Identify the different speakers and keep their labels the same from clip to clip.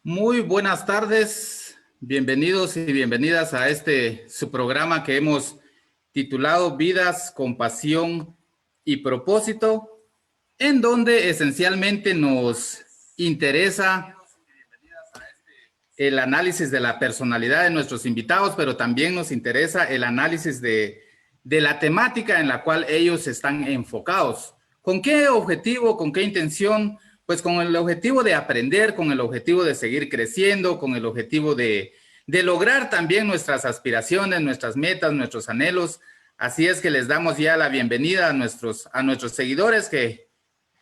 Speaker 1: Muy buenas tardes, bienvenidos y bienvenidas a su programa que hemos titulado Vidas con Pasión y Propósito, en donde esencialmente nos interesa el análisis de la personalidad de nuestros invitados, pero también nos interesa el análisis de la temática en la cual ellos están enfocados. ¿Con qué objetivo, con qué intención? Pues con el objetivo de aprender, con el objetivo de seguir creciendo, con el objetivo de lograr también nuestras aspiraciones, nuestras metas, nuestros anhelos. Así es que les damos ya la bienvenida a nuestros seguidores que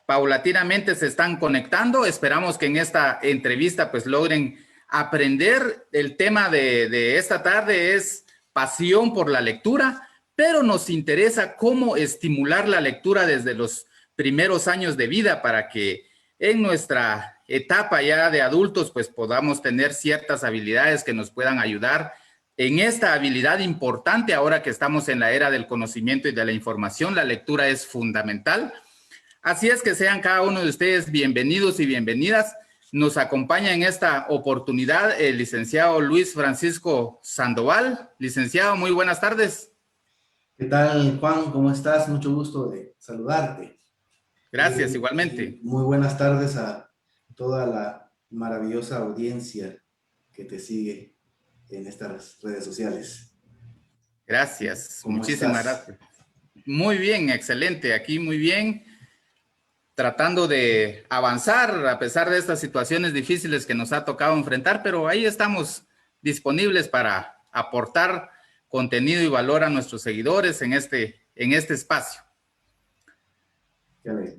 Speaker 1: paulatinamente se están conectando. Esperamos que en esta entrevista pues logren aprender. El tema de esta tarde es pasión por la lectura, pero nos interesa cómo estimular la lectura desde los primeros años de vida para que en nuestra etapa ya de adultos pues podamos tener ciertas habilidades que nos puedan ayudar en esta habilidad importante. Ahora que estamos en la era del conocimiento y de la información, la lectura es fundamental. Así es que sean cada uno de ustedes bienvenidos y bienvenidas. Nos acompaña en esta oportunidad el licenciado Luis Francisco Sandoval. Licenciado, muy buenas tardes.
Speaker 2: ¿Qué tal, Juan? ¿Cómo estás? Mucho gusto de saludarte.
Speaker 1: Gracias,
Speaker 2: Y
Speaker 1: igualmente.
Speaker 2: muy buenas tardes a toda la maravillosa audiencia que te sigue en estas redes sociales.
Speaker 1: Gracias,
Speaker 2: ¿Cómo
Speaker 1: muchísimas
Speaker 2: estás?
Speaker 1: gracias. Muy bien, excelente. Aquí muy bien, tratando de avanzar a pesar de estas situaciones difíciles que nos ha tocado enfrentar, pero ahí estamos disponibles para aportar contenido y valor a nuestros seguidores en este espacio.
Speaker 2: Qué alegre.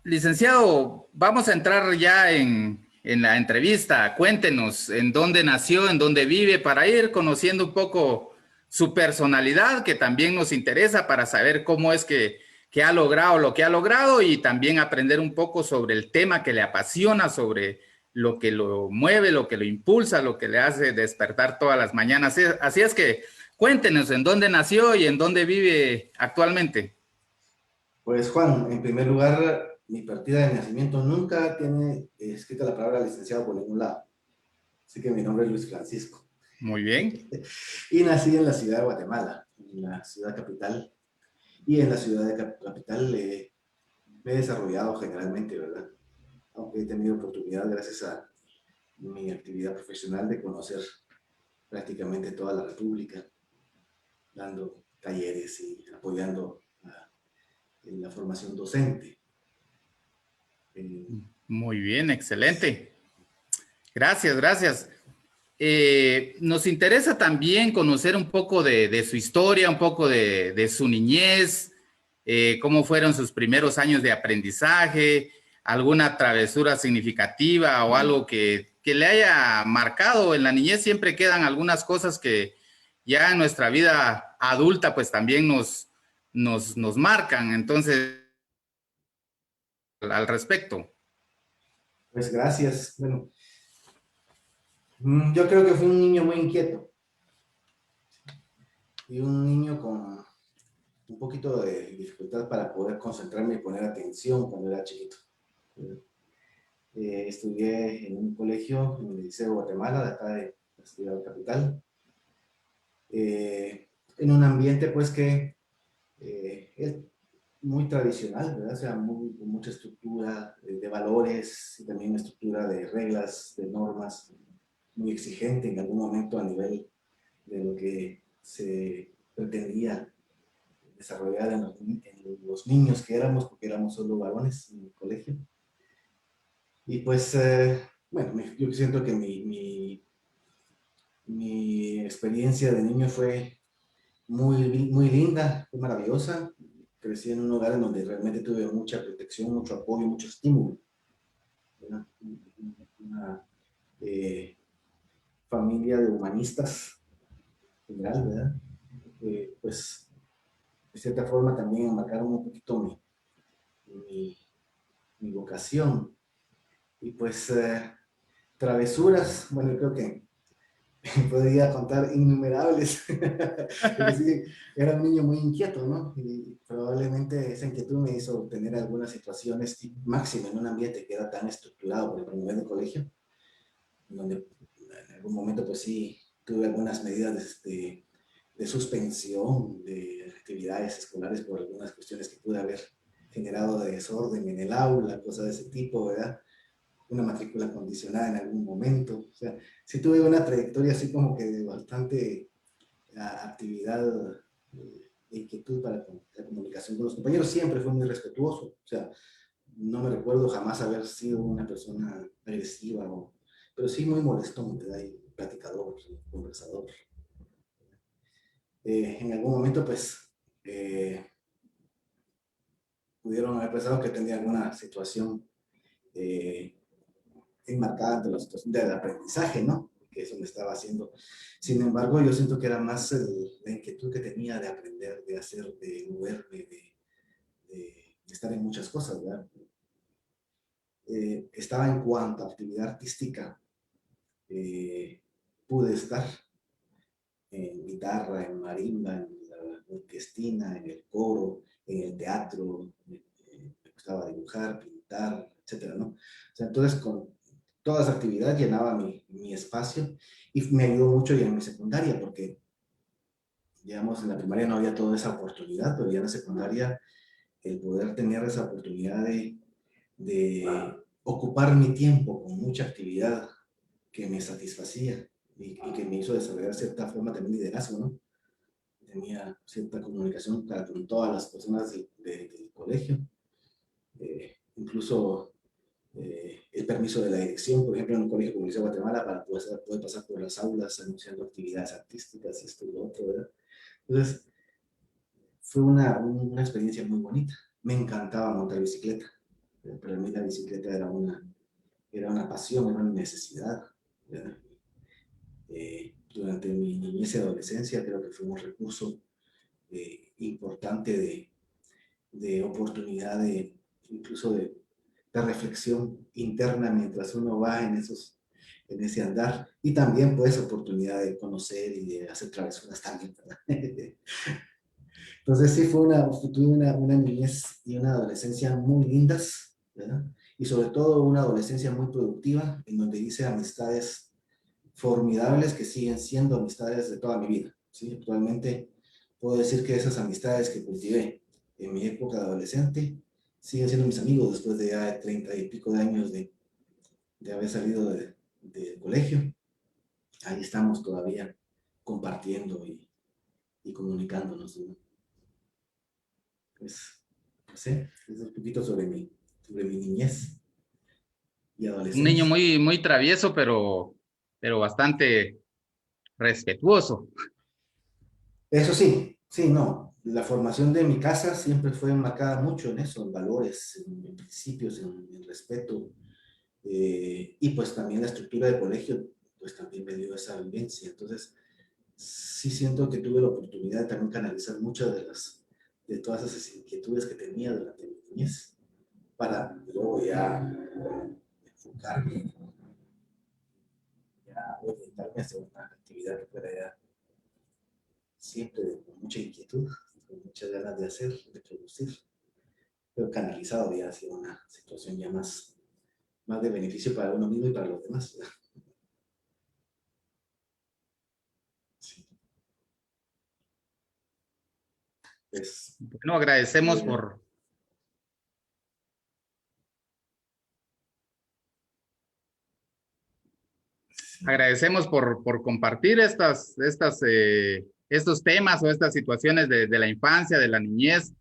Speaker 1: Licenciado, vamos a entrar ya en la entrevista. Cuéntenos en dónde nació, en dónde vive, para ir conociendo un poco su personalidad, que también nos interesa para saber cómo es que ha logrado lo que ha logrado y también aprender un poco sobre el tema que le apasiona, sobre lo que lo mueve, lo que lo impulsa, lo que le hace despertar todas las mañanas. Así es que cuéntenos en dónde nació y en dónde vive actualmente.
Speaker 2: Pues, Juan, en primer lugar, mi partida de nacimiento nunca tiene escrita la palabra licenciado por ningún lado. Así que mi nombre es Luis Francisco.
Speaker 1: Muy bien.
Speaker 2: Y nací en la ciudad de Guatemala, en la ciudad capital. Y en la ciudad de capital me he desarrollado generalmente, ¿verdad? Aunque he tenido oportunidad, gracias a mi actividad profesional, de conocer prácticamente toda la República, dando talleres y apoyando en la formación docente. Eh,
Speaker 1: Muy bien, excelente. Gracias, gracias. Nos interesa también conocer un poco de su historia, un poco de su niñez, cómo fueron sus primeros años de aprendizaje, alguna travesura significativa o algo que le haya marcado. En la niñez siempre quedan algunas cosas que ya en nuestra vida adulta pues también nos marcan. Entonces, al respecto.
Speaker 2: pues gracias. Bueno, yo creo que fui un niño muy inquieto y un niño con un poquito de dificultad para poder concentrarme y poner atención cuando era chiquito. Estudié en un colegio, en el Liceo de Guatemala, de acá de la ciudad capital, en un ambiente pues que es muy tradicional, ¿verdad? O sea, con mucha estructura de valores y también estructura de reglas, de normas, muy exigente en algún momento a nivel de lo que se pretendía desarrollar en los niños que éramos, porque éramos solo varones en el colegio. Y pues, bueno, yo siento que mi experiencia de niño fue muy linda, fue maravillosa. Crecí en un hogar en donde realmente tuve mucha protección, mucho apoyo, mucho estímulo. Una eh, familia de humanistas en general, ¿verdad? Pues, de cierta forma también marcaron un poquito mi, mi vocación. Y pues, travesuras, bueno, creo que podría contar innumerables, porque sí, era un niño muy inquieto, ¿no? Y probablemente esa inquietud me hizo tener algunas situaciones, máximo en un ambiente que era tan estructurado por el primer de colegio, donde en algún momento pues sí tuve algunas medidas de suspensión de actividades escolares por algunas cuestiones que pude haber generado de desorden en el aula, cosas de ese tipo, ¿verdad? Una matrícula condicionada en algún momento. O sea, sí tuve una trayectoria así como que de bastante actividad e inquietud para la comunicación con los compañeros. Siempre fue muy respetuoso. O sea, no me recuerdo jamás haber sido una persona agresiva, pero sí muy molestón, ¿verdad? Y platicador, conversador. En algún momento, pues, pudieron haber pensado que tenía alguna situación enmarcada ante la situación del aprendizaje, ¿no? Que eso me estaba haciendo. Sin embargo, yo siento que era más la inquietud que tenía de aprender, de hacer, de moverme, de estar en muchas cosas, ¿verdad? Estaba en cuanto a actividad artística, pude estar en guitarra, en marimba, en la orquestina, en el coro, en el teatro, me gustaba dibujar, pintar, etcétera, ¿no? O sea, entonces con toda esa actividad llenaba mi espacio y me ayudó mucho ya en mi secundaria porque, digamos, en la primaria no había toda esa oportunidad, pero ya en la secundaria el poder tener esa oportunidad de ocupar mi tiempo con mucha actividad que me satisfacía y que me hizo desarrollar cierta forma también liderazgo, ¿no? Tenía cierta comunicación con todas las personas del colegio, incluso el permiso de la dirección, por ejemplo, en un colegio como el Liceo de Guatemala, para poder pasar por las aulas anunciando actividades artísticas y esto y lo otro, ¿verdad? Entonces, fue una experiencia muy bonita. Me encantaba montar bicicleta. Para mí la bicicleta era una pasión, era una necesidad. Durante mi niñez y adolescencia creo que fue un recurso importante de oportunidad, incluso de reflexión interna mientras uno va en ese andar. Y también pues oportunidad de conocer y de hacer travesuras también, ¿verdad? Entonces sí tuve una niñez y una adolescencia muy lindas, ¿verdad? Y sobre todo una adolescencia muy productiva, en donde hice amistades formidables que siguen siendo amistades de toda mi vida, ¿sí? Actualmente puedo decir que esas amistades que cultivé en mi época de adolescente siguen siendo mis amigos después de ya 30 y pico de años de haber salido del colegio. Ahí estamos todavía compartiendo y comunicándonos, ¿no? Pues, no sé, es un poquito sobre mi niñez y
Speaker 1: Un niño
Speaker 2: adolescencia.
Speaker 1: muy, muy travieso, pero bastante respetuoso.
Speaker 2: Eso sí, sí, no. La formación de mi casa siempre fue marcada mucho en eso, en valores, en principios, en respeto. Y pues también la estructura de colegio, pues también me dio esa vivencia. Entonces, sí siento que tuve la oportunidad de también canalizar muchas de todas esas inquietudes que tenía durante mi niñez, para luego ya enfocarme, ya orientarme hacia una actividad que fuera ya siempre con mucha inquietud, con muchas ganas de hacer, de producir, pero canalizado ya hacia una situación ya más de beneficio para uno mismo y para los demás. Sí. Pues,
Speaker 1: Bueno, agradecemos
Speaker 2: eh,
Speaker 1: por compartir estos temas o estas situaciones de la infancia, de la niñez,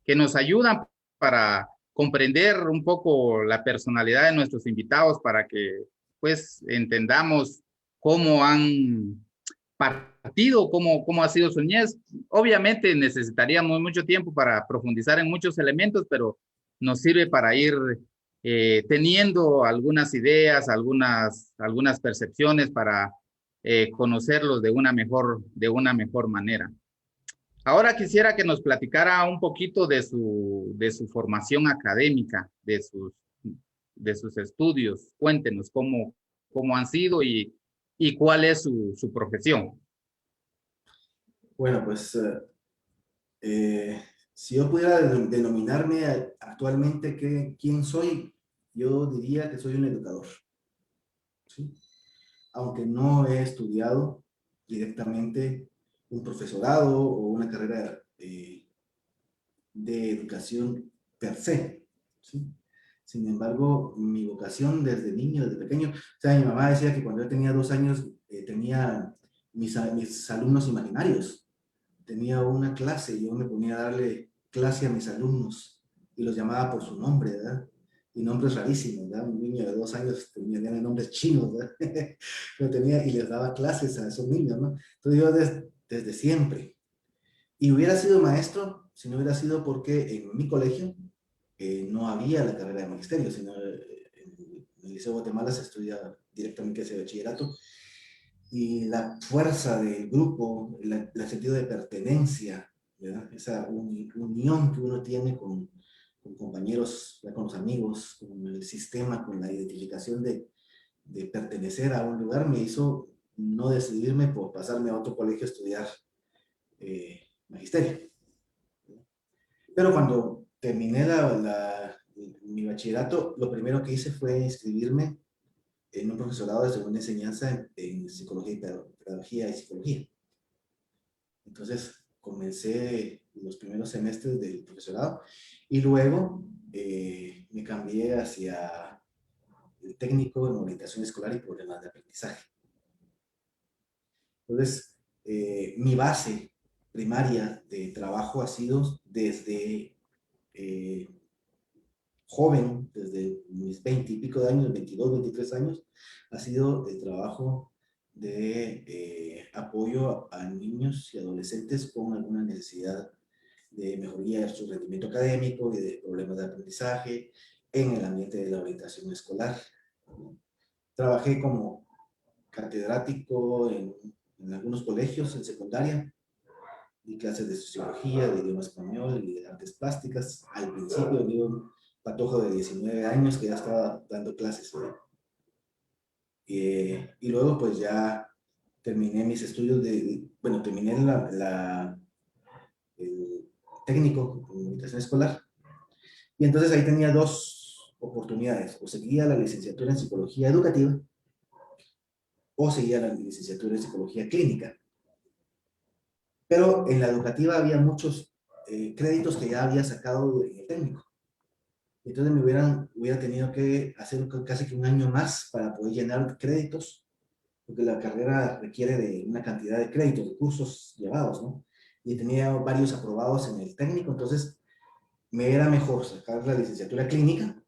Speaker 1: que nos ayudan para comprender un poco la personalidad de nuestros invitados, para que pues entendamos cómo han partido, cómo ha sido su niñez. Obviamente necesitaríamos mucho tiempo para profundizar en muchos elementos, pero nos sirve para ir teniendo algunas ideas, algunas percepciones para conocerlos de una mejor manera. Ahora quisiera que nos platicara un poquito de su formación académica, de sus estudios. Cuéntenos cómo han sido y cuál es su profesión.
Speaker 2: bueno, pues si yo pudiera denominarme actualmente quién soy, yo diría que soy un educador. ¿Sí? aunque no he estudiado directamente un profesorado o una carrera de educación per se, ¿sí? Sin embargo, mi vocación desde niño, desde pequeño, o sea, mi mamá decía que cuando yo tenía 2 años tenía mis alumnos imaginarios. Tenía una clase y yo me ponía a darle clase a mis alumnos y los llamaba por su nombre, ¿verdad? Y nombres rarísimos, ¿verdad? Un niño de 2 años tenía nombres chinos, ¿verdad? Pero tenía, y les daba clases a esos niños, ¿no? Entonces yo desde siempre. Y hubiera sido maestro si no hubiera sido porque en mi colegio no había la carrera de magisterio, sino en el Liceo de Guatemala se estudia directamente ese bachillerato. Y la fuerza del grupo, el sentido de pertenencia, ¿verdad? Esa unión que uno tiene con compañeros, con los amigos, con el sistema, con la identificación de pertenecer a un lugar, me hizo no decidirme por pasarme a otro colegio a estudiar magisterio. Pero cuando terminé mi bachillerato, lo primero que hice fue inscribirme en un profesorado de segunda enseñanza en psicología y pedagogía y psicología. Entonces comencé los primeros semestres del profesorado y luego me cambié hacia el técnico en orientación escolar y problemas de aprendizaje. Entonces, mi base primaria de trabajo ha sido desde joven, desde mis 20 y pico de años, 22, 23 años, ha sido el trabajo de apoyo a niños y adolescentes con alguna necesidad de mejoría de su rendimiento académico y de problemas de aprendizaje en el ambiente de la orientación escolar. Trabajé como catedrático en algunos colegios en secundaria, di clases de sociología, de idioma español y de artes plásticas. Al principio di un patojo de 19 años que ya estaba dando clases. Y luego pues ya terminé mis estudios bueno, terminé el técnico en comunicación escolar. Y entonces ahí tenía dos oportunidades: o seguía la licenciatura en psicología educativa o seguía la licenciatura en psicología clínica. Pero en la educativa había muchos créditos que ya había sacado en el técnico. Entonces hubiera tenido que hacer casi que un año más para poder llenar créditos, porque la carrera requiere de una cantidad de créditos, de cursos llevados, ¿no? Y tenía varios aprobados en el técnico, entonces me era mejor sacar la licenciatura clínica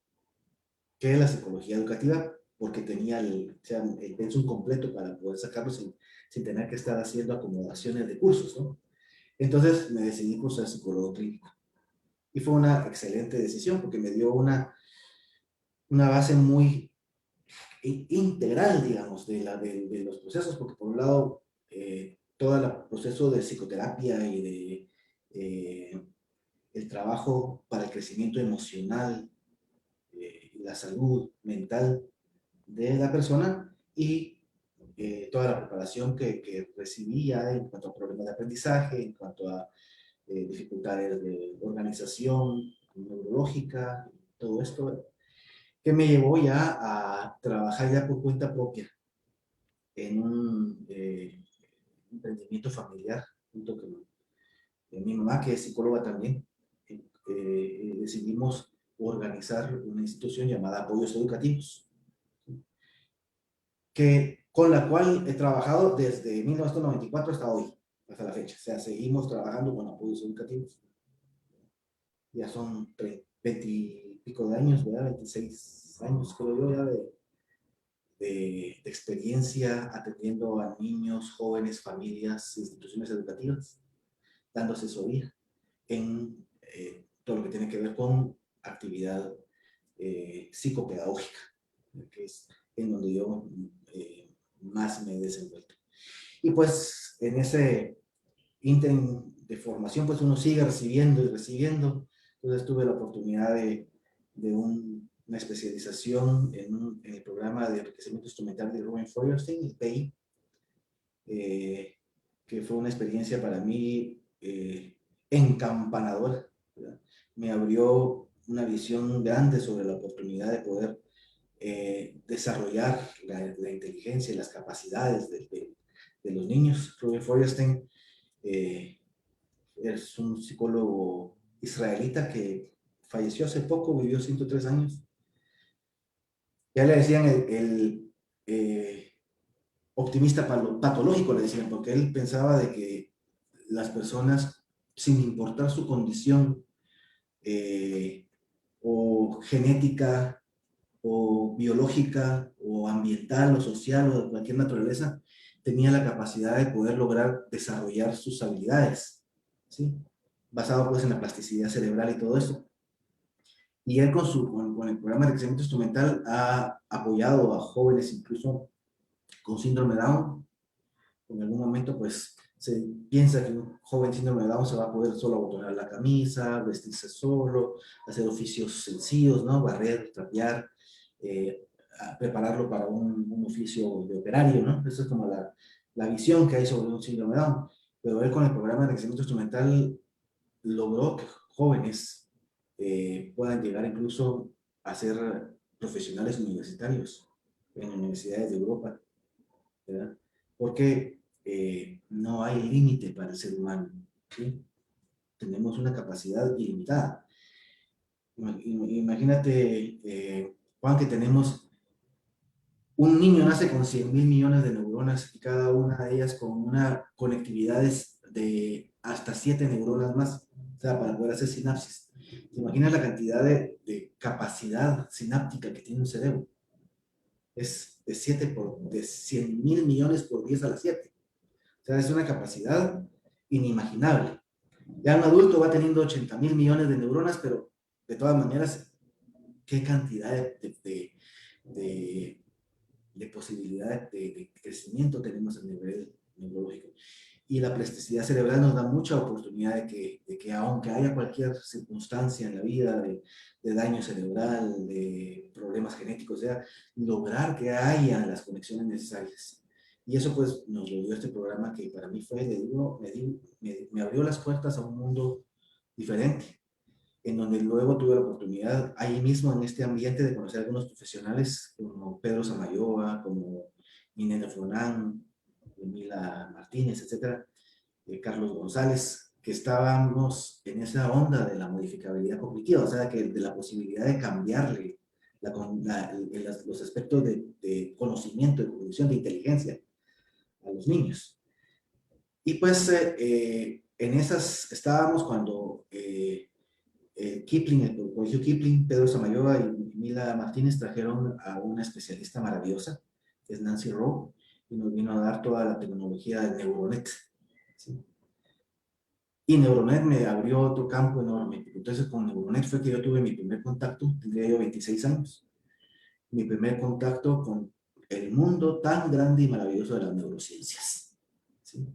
Speaker 2: que la psicología educativa, porque tenía el pensum completo para poder sacarlo sin tener que estar haciendo acomodaciones de cursos, ¿no? Entonces me decidí por ser psicólogo clínico. Y fue una excelente decisión porque me dio una base muy integral, digamos, de los procesos, porque por un lado, todo el proceso de psicoterapia y de el trabajo para el crecimiento emocional, la salud mental de la persona y toda la preparación que recibía en cuanto a problemas de aprendizaje, en cuanto a dificultades de organización neurológica, todo esto, que me llevó ya a trabajar ya por cuenta propia en un emprendimiento familiar junto con mi mamá, que es psicóloga también. Decidimos organizar una institución llamada Apoyos Educativos, con la cual he trabajado desde 1994 hasta hoy, hasta la fecha. O sea, seguimos trabajando con apoyos educativos. Ya son 20 y pico de años, ¿verdad? 26 años, creo yo, ya de experiencia atendiendo a niños, jóvenes, familias, instituciones educativas, dando asesoría en todo lo que tiene que ver con actividad psicopedagógica, que es en donde yo más me he desenvuelto. Y pues en ese ínterin de formación, pues uno sigue recibiendo y recibiendo. Entonces tuve la oportunidad de una especialización en el programa de enriquecimiento instrumental de Ruben Feuerstein, el PEI, que fue una experiencia para mí encampanadora, ¿verdad? Me abrió una visión grande sobre la oportunidad de poder desarrollar la inteligencia y las capacidades de los niños. Robert Feuerstein es un psicólogo israelita que falleció hace poco, vivió 103 años. Ya le decían optimista patológico, le decían, porque él pensaba de que las personas, sin importar su condición o genética o biológica o ambiental o social o de cualquier naturaleza, tenía la capacidad de poder lograr desarrollar sus habilidades, ¿sí? Basado pues en la plasticidad cerebral y todo eso. Y él con el programa de crecimiento instrumental ha apoyado a jóvenes incluso con síndrome de Down. En algún momento pues se piensa que un joven síndrome de Down se va a poder solo abotonar la camisa, vestirse solo, hacer oficios sencillos, ¿no? Barrer, trapear, prepararlo para un oficio de operario, ¿no? Esa es como la visión que hay sobre un síndrome de Down. Pero él con el programa de crecimiento instrumental logró que jóvenes puedan llegar incluso a ser profesionales universitarios en universidades de Europa, ¿verdad? Porque no hay límite para el ser humano, ¿sí? Tenemos una capacidad ilimitada. Imagínate, Juan, que tenemos un niño nace con 100.000 millones de neuronas y cada una de ellas con una conectividad de hasta 7 neuronas más, o sea, para poder hacer sinapsis. ¿Te imaginas la cantidad de capacidad sináptica que tiene un cerebro? Es de 100.000 millones por 10 a la 7. O sea, es una capacidad inimaginable. Ya un adulto va teniendo 80.000 millones de neuronas, pero de todas maneras, qué cantidad de posibilidad de crecimiento tenemos a nivel neurológico. Y la plasticidad cerebral nos da mucha oportunidad de que aunque haya cualquier circunstancia en la vida de daño cerebral, de problemas genéticos, sea, lograr que haya las conexiones necesarias. Y eso pues nos lo dio este programa que para mí fue, le digo, me abrió las puertas a un mundo diferente, en donde luego tuve la oportunidad ahí mismo en este ambiente de conocer a algunos profesionales como Pedro Samayoa, como Inena Fronán, Mila Martínez, etcétera, Carlos González, que estábamos en esa onda de la modificabilidad cognitiva, o sea, que de la posibilidad de cambiarle los aspectos de conocimiento, de cognición, de inteligencia a los niños. Y pues en esas estábamos cuando Kipling, el colegio Kipling, Pedro Samayoa y Mila Martínez trajeron a una especialista maravillosa, que es Nancy Rowe, y nos vino a dar toda la tecnología del Neuronet, ¿sí? Y Neuronet me abrió otro campo enorme. Entonces con Neuronet fue que yo tuve mi primer contacto, tendría yo 26 años, mi primer contacto con el mundo tan grande y maravilloso de las neurociencias, ¿sí?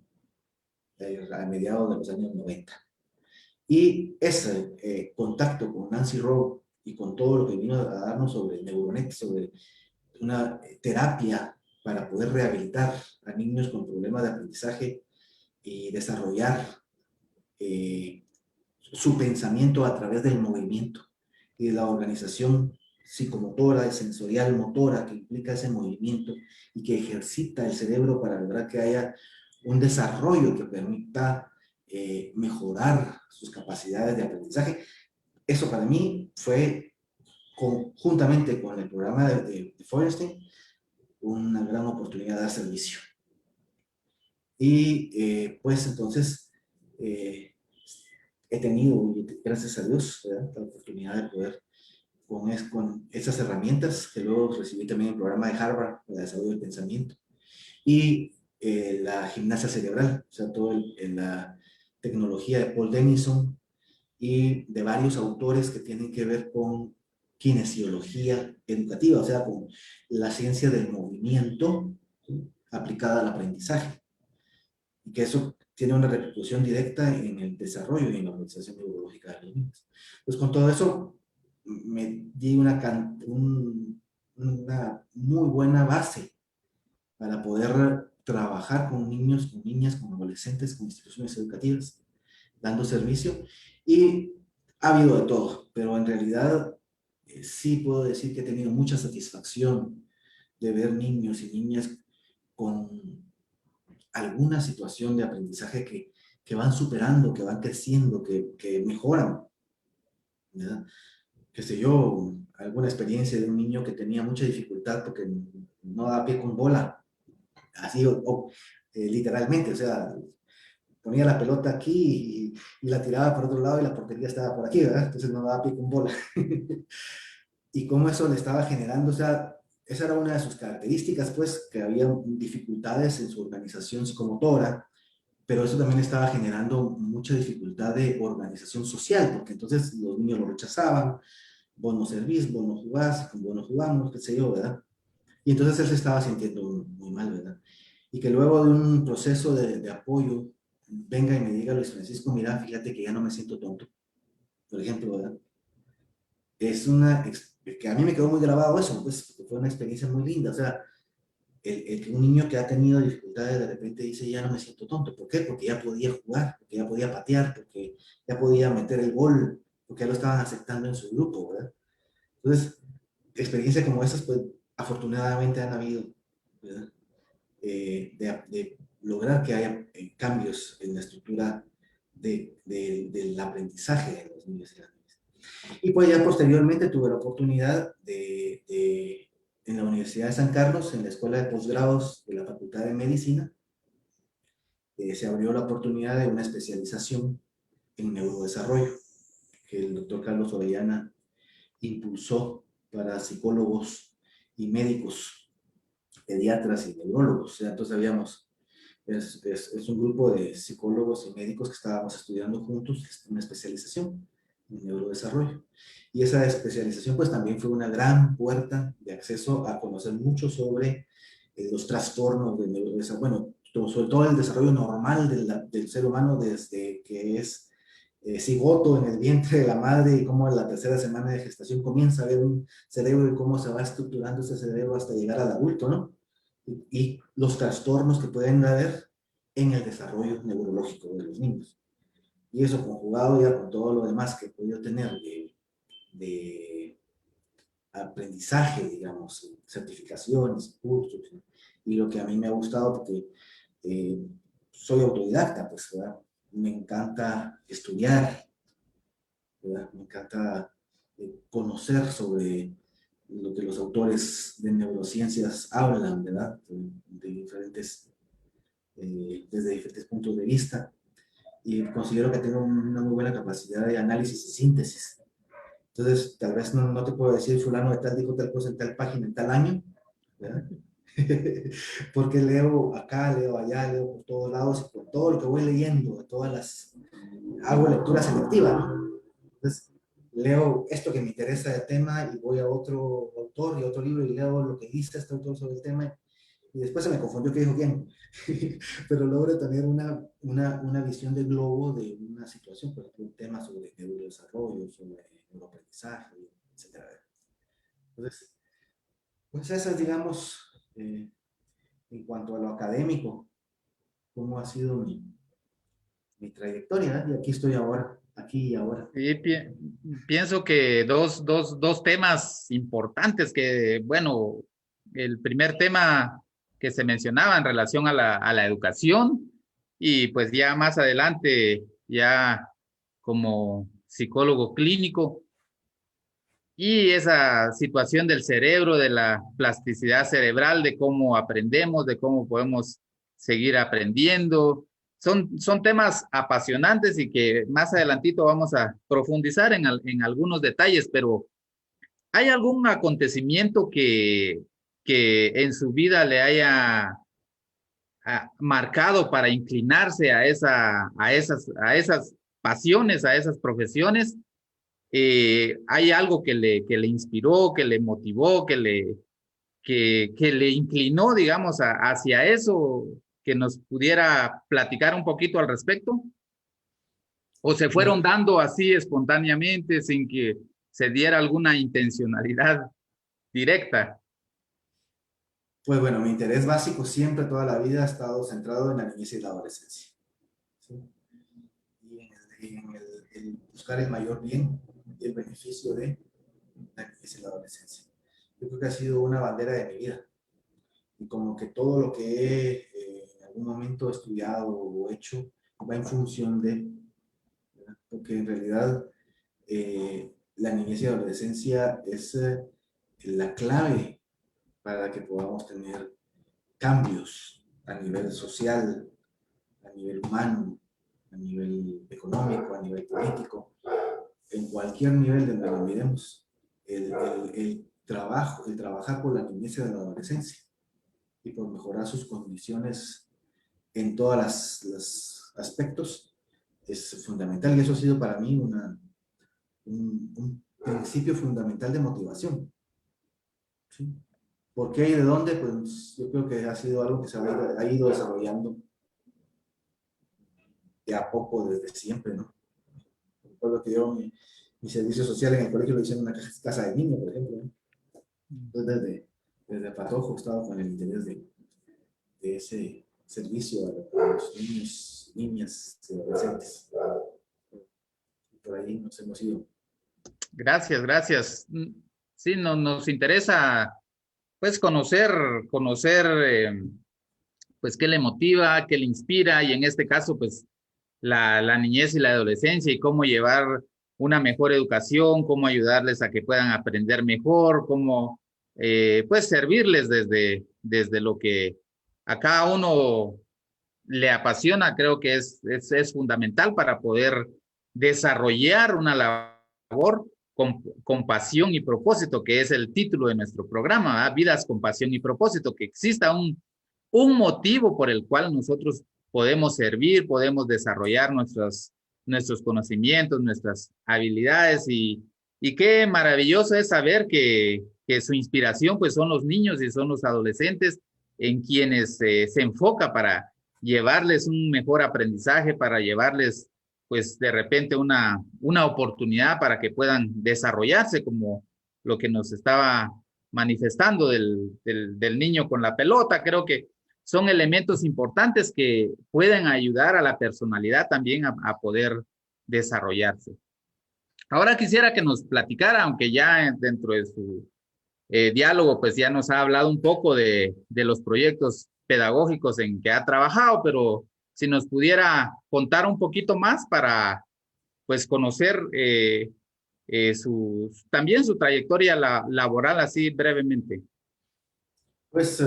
Speaker 2: A mediados de los años 90. Y ese contacto con Nancy Rowe y con todo lo que vino a darnos sobre el Neuronet, sobre una terapia para poder rehabilitar a niños con problemas de aprendizaje y desarrollar su pensamiento a través del movimiento y de la organización psicomotora y sensorial motora que implica ese movimiento y que ejercita el cerebro para lograr que haya un desarrollo que permita mejorar sus capacidades de aprendizaje. Eso para mí fue, juntamente con el programa de Feuerstein, una gran oportunidad de dar servicio. Y pues entonces he tenido, gracias a Dios, ¿verdad?, la oportunidad de poder con esas herramientas que luego recibí también en el programa de Harvard para el desarrollo del pensamiento y la gimnasia cerebral, o sea, toda la tecnología de Paul Denison y de varios autores que tienen que ver con kinesiología educativa, o sea, con la ciencia del movimiento, ¿sí?, aplicada al aprendizaje, y que eso tiene una repercusión directa en el desarrollo y en la organización neurológica de los niños. Entonces, con todo eso, me di una muy buena base para poder trabajar con niños, con niñas, con adolescentes, con instituciones educativas, dando servicio. Y ha habido de todo, pero en realidad sí puedo decir que he tenido mucha satisfacción de ver niños y niñas con alguna situación de aprendizaje que van superando, que van creciendo, que mejoran, ¿verdad? Qué sé yo, alguna experiencia de un niño que tenía mucha dificultad porque no daba pie con bola, así literalmente, o sea, ponía la pelota aquí y la tiraba por otro lado y la portería estaba por aquí, ¿verdad? Entonces no daba pie con bola. Y cómo eso le estaba generando, o sea, esa era una de sus características, pues, que había dificultades en su organización psicomotora, pero eso también estaba generando mucha dificultad de organización social, porque entonces los niños lo rechazaban, vos no servís, vos no jugás, vos no jugamos, qué sé yo, ¿verdad? Y entonces él se estaba sintiendo muy mal, ¿verdad? Y que luego de un proceso de apoyo, venga y me diga, Luis Francisco, mira, fíjate que ya no me siento tonto, por ejemplo, ¿verdad? Es que a mí me quedó muy grabado eso, pues, porque fue una experiencia muy linda, o sea, el que un niño que ha tenido dificultades de repente dice, ya no me siento tonto. ¿Por qué? Porque ya podía jugar, porque ya podía patear, porque ya podía meter el gol, porque ya lo estaban aceptando en su grupo, ¿verdad? Entonces, experiencias como esas, pues, afortunadamente han habido, ¿verdad? De lograr que haya cambios en la estructura del aprendizaje de los niños y las niñas. Y pues ya posteriormente tuve la oportunidad en la Universidad de San Carlos, en la Escuela de Posgrados de la Facultad de Medicina, se abrió la oportunidad de una especialización en neurodesarrollo, que el doctor Carlos Orellana impulsó para psicólogos y médicos, pediatras y neurólogos. O sea, entonces habíamos, es un grupo de psicólogos y médicos que estábamos estudiando juntos una especialización en neurodesarrollo. Y esa especialización pues también fue una gran puerta de acceso a conocer mucho sobre los trastornos del neurodesarrollo, bueno, sobre todo el desarrollo normal del ser humano desde que es cigoto en el vientre de la madre y cómo en la tercera semana de gestación comienza a ver un cerebro y cómo se va estructurando ese cerebro hasta llegar al adulto, ¿no? Y los trastornos que pueden haber en el desarrollo neurológico de los niños. Y eso conjugado ya con todo lo demás que he podido tener de aprendizaje, digamos, certificaciones, cursos, y lo que a mí me ha gustado porque eh, soy autodidacta, pues, ¿verdad? Me encanta estudiar, ¿verdad? Me encanta conocer sobre lo que los autores de neurociencias hablan, ¿verdad? De diferentes, desde diferentes puntos de vista. Y considero que tengo una muy buena capacidad de análisis y síntesis. Entonces, tal vez no te puedo decir, fulano de tal dijo tal cosa en tal página, en tal año, ¿verdad? Porque leo acá, leo allá, leo por todos lados, y por todo lo que voy leyendo, hago lectura selectiva, ¿no? Entonces, leo esto que me interesa del tema y voy a otro autor y otro libro y leo lo que dice este autor sobre el tema y después se me confundió qué dijo quién. Pero logro tener una visión del globo de una situación, por ejemplo, un tema sobre neurodesarrollo, sobre neuroaprendizaje, etc. Entonces, pues esas, digamos, en cuanto a lo académico, cómo ha sido mi trayectoria, ¿eh? Y aquí estoy ahora, aquí y ahora.
Speaker 1: Sí, pienso que dos temas importantes que, bueno, el primer tema que se mencionaba en relación a a la educación y pues ya más adelante, ya como psicólogo clínico y esa situación del cerebro, de la plasticidad cerebral, de cómo aprendemos, de cómo podemos seguir aprendiendo. Son temas apasionantes y que más adelantito vamos a profundizar en algunos detalles, pero ¿hay algún acontecimiento que en su vida le haya marcado para inclinarse a a esas pasiones, a esas profesiones? ¿Hay algo que le inspiró, que le motivó, que le inclinó, digamos, hacia eso, que nos pudiera platicar un poquito al respecto? ¿O se fueron
Speaker 2: Pues,
Speaker 1: dando así espontáneamente sin que se diera alguna intencionalidad directa?
Speaker 2: pues bueno, mi interés básico siempre, toda la vida, ha estado centrado en la niñez y la adolescencia. ¿Sí? Y en el buscar el mayor bien y el beneficio de. la niñez y la adolescencia. Yo creo que ha sido una bandera de mi vida. Y como que todo lo que he en algún momento estudiado o hecho va en función de, ¿verdad? Porque en realidad la niñez y la adolescencia es la clave para que podamos tener cambios a nivel social, a nivel humano, a nivel económico, a nivel político, en cualquier nivel de donde lo miremos. El trabajar por la niñez y la adolescencia y por mejorar sus condiciones en todos los aspectos es fundamental, y eso ha sido para mí un principio fundamental de motivación. ¿Sí? ¿Por qué y de dónde? Pues yo creo que ha sido algo que se ha ido desarrollando de a poco desde siempre, ¿no? Recuerdo que yo mi servicio social en el colegio lo hice en una casa de niños, por ejemplo, ¿no? Entonces desde patojo estaba con el interés de ese servicio a los niños, niñas y adolescentes. Por ahí nos hemos ido.
Speaker 1: Gracias, gracias. Sí, nos interesa pues conocer pues qué le motiva, qué le inspira y en este caso pues la niñez y la adolescencia y cómo llevar una mejor educación, cómo ayudarles a que puedan aprender mejor, cómo pues servirles desde lo que a cada uno le apasiona, creo que es fundamental para poder desarrollar una labor con pasión y propósito, que es el título de nuestro programa, ¿verdad? Vidas con pasión y propósito, que exista un motivo por el cual nosotros podemos servir, podemos desarrollar nuestros conocimientos, nuestras habilidades y qué maravilloso es saber que su inspiración pues son los niños y son los adolescentes en quienes se enfoca para llevarles un mejor aprendizaje, para llevarles pues de repente una oportunidad para que puedan desarrollarse como lo que nos estaba manifestando del niño con la pelota. Creo que son elementos importantes que pueden ayudar a la personalidad también a poder desarrollarse. Ahora quisiera que nos platicara, aunque ya dentro de su diálogo, pues ya nos ha hablado un poco de los proyectos pedagógicos en que ha trabajado, pero si nos pudiera contar un poquito más para pues conocer también su trayectoria laboral así brevemente.
Speaker 2: Pues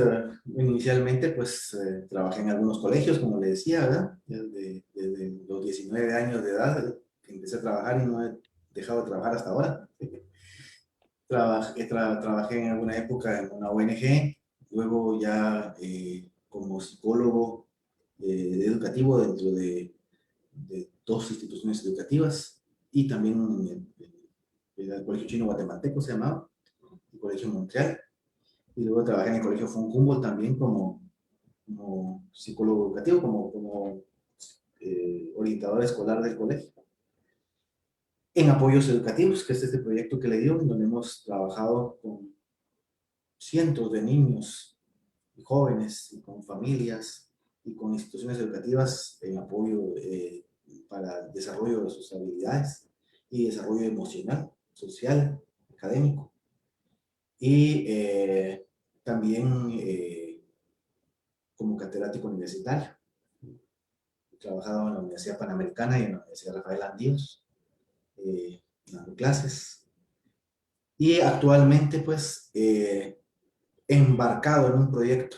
Speaker 2: inicialmente pues trabajé en algunos colegios, como le decía, ¿verdad? Desde los 19 años de edad que empecé a trabajar y no he dejado de trabajar hasta ahora. Trabajé en alguna época en una ONG, luego ya como psicólogo educativo dentro de dos instituciones educativas y también en el Colegio Chino Guatemalteco se llamaba, el Colegio Montreal, y luego trabajé en el Colegio von Humboldt también como psicólogo educativo, como orientador escolar del colegio. En apoyos educativos, que es este proyecto que le dio, donde hemos trabajado con cientos de niños y jóvenes, y con familias y con instituciones educativas en apoyo para el desarrollo de sus habilidades y desarrollo emocional, social, académico. Y también como catedrático universitario. He trabajado en la Universidad Panamericana y en la Universidad Rafael Andíos, dando clases. Y actualmente, pues, embarcado en un proyecto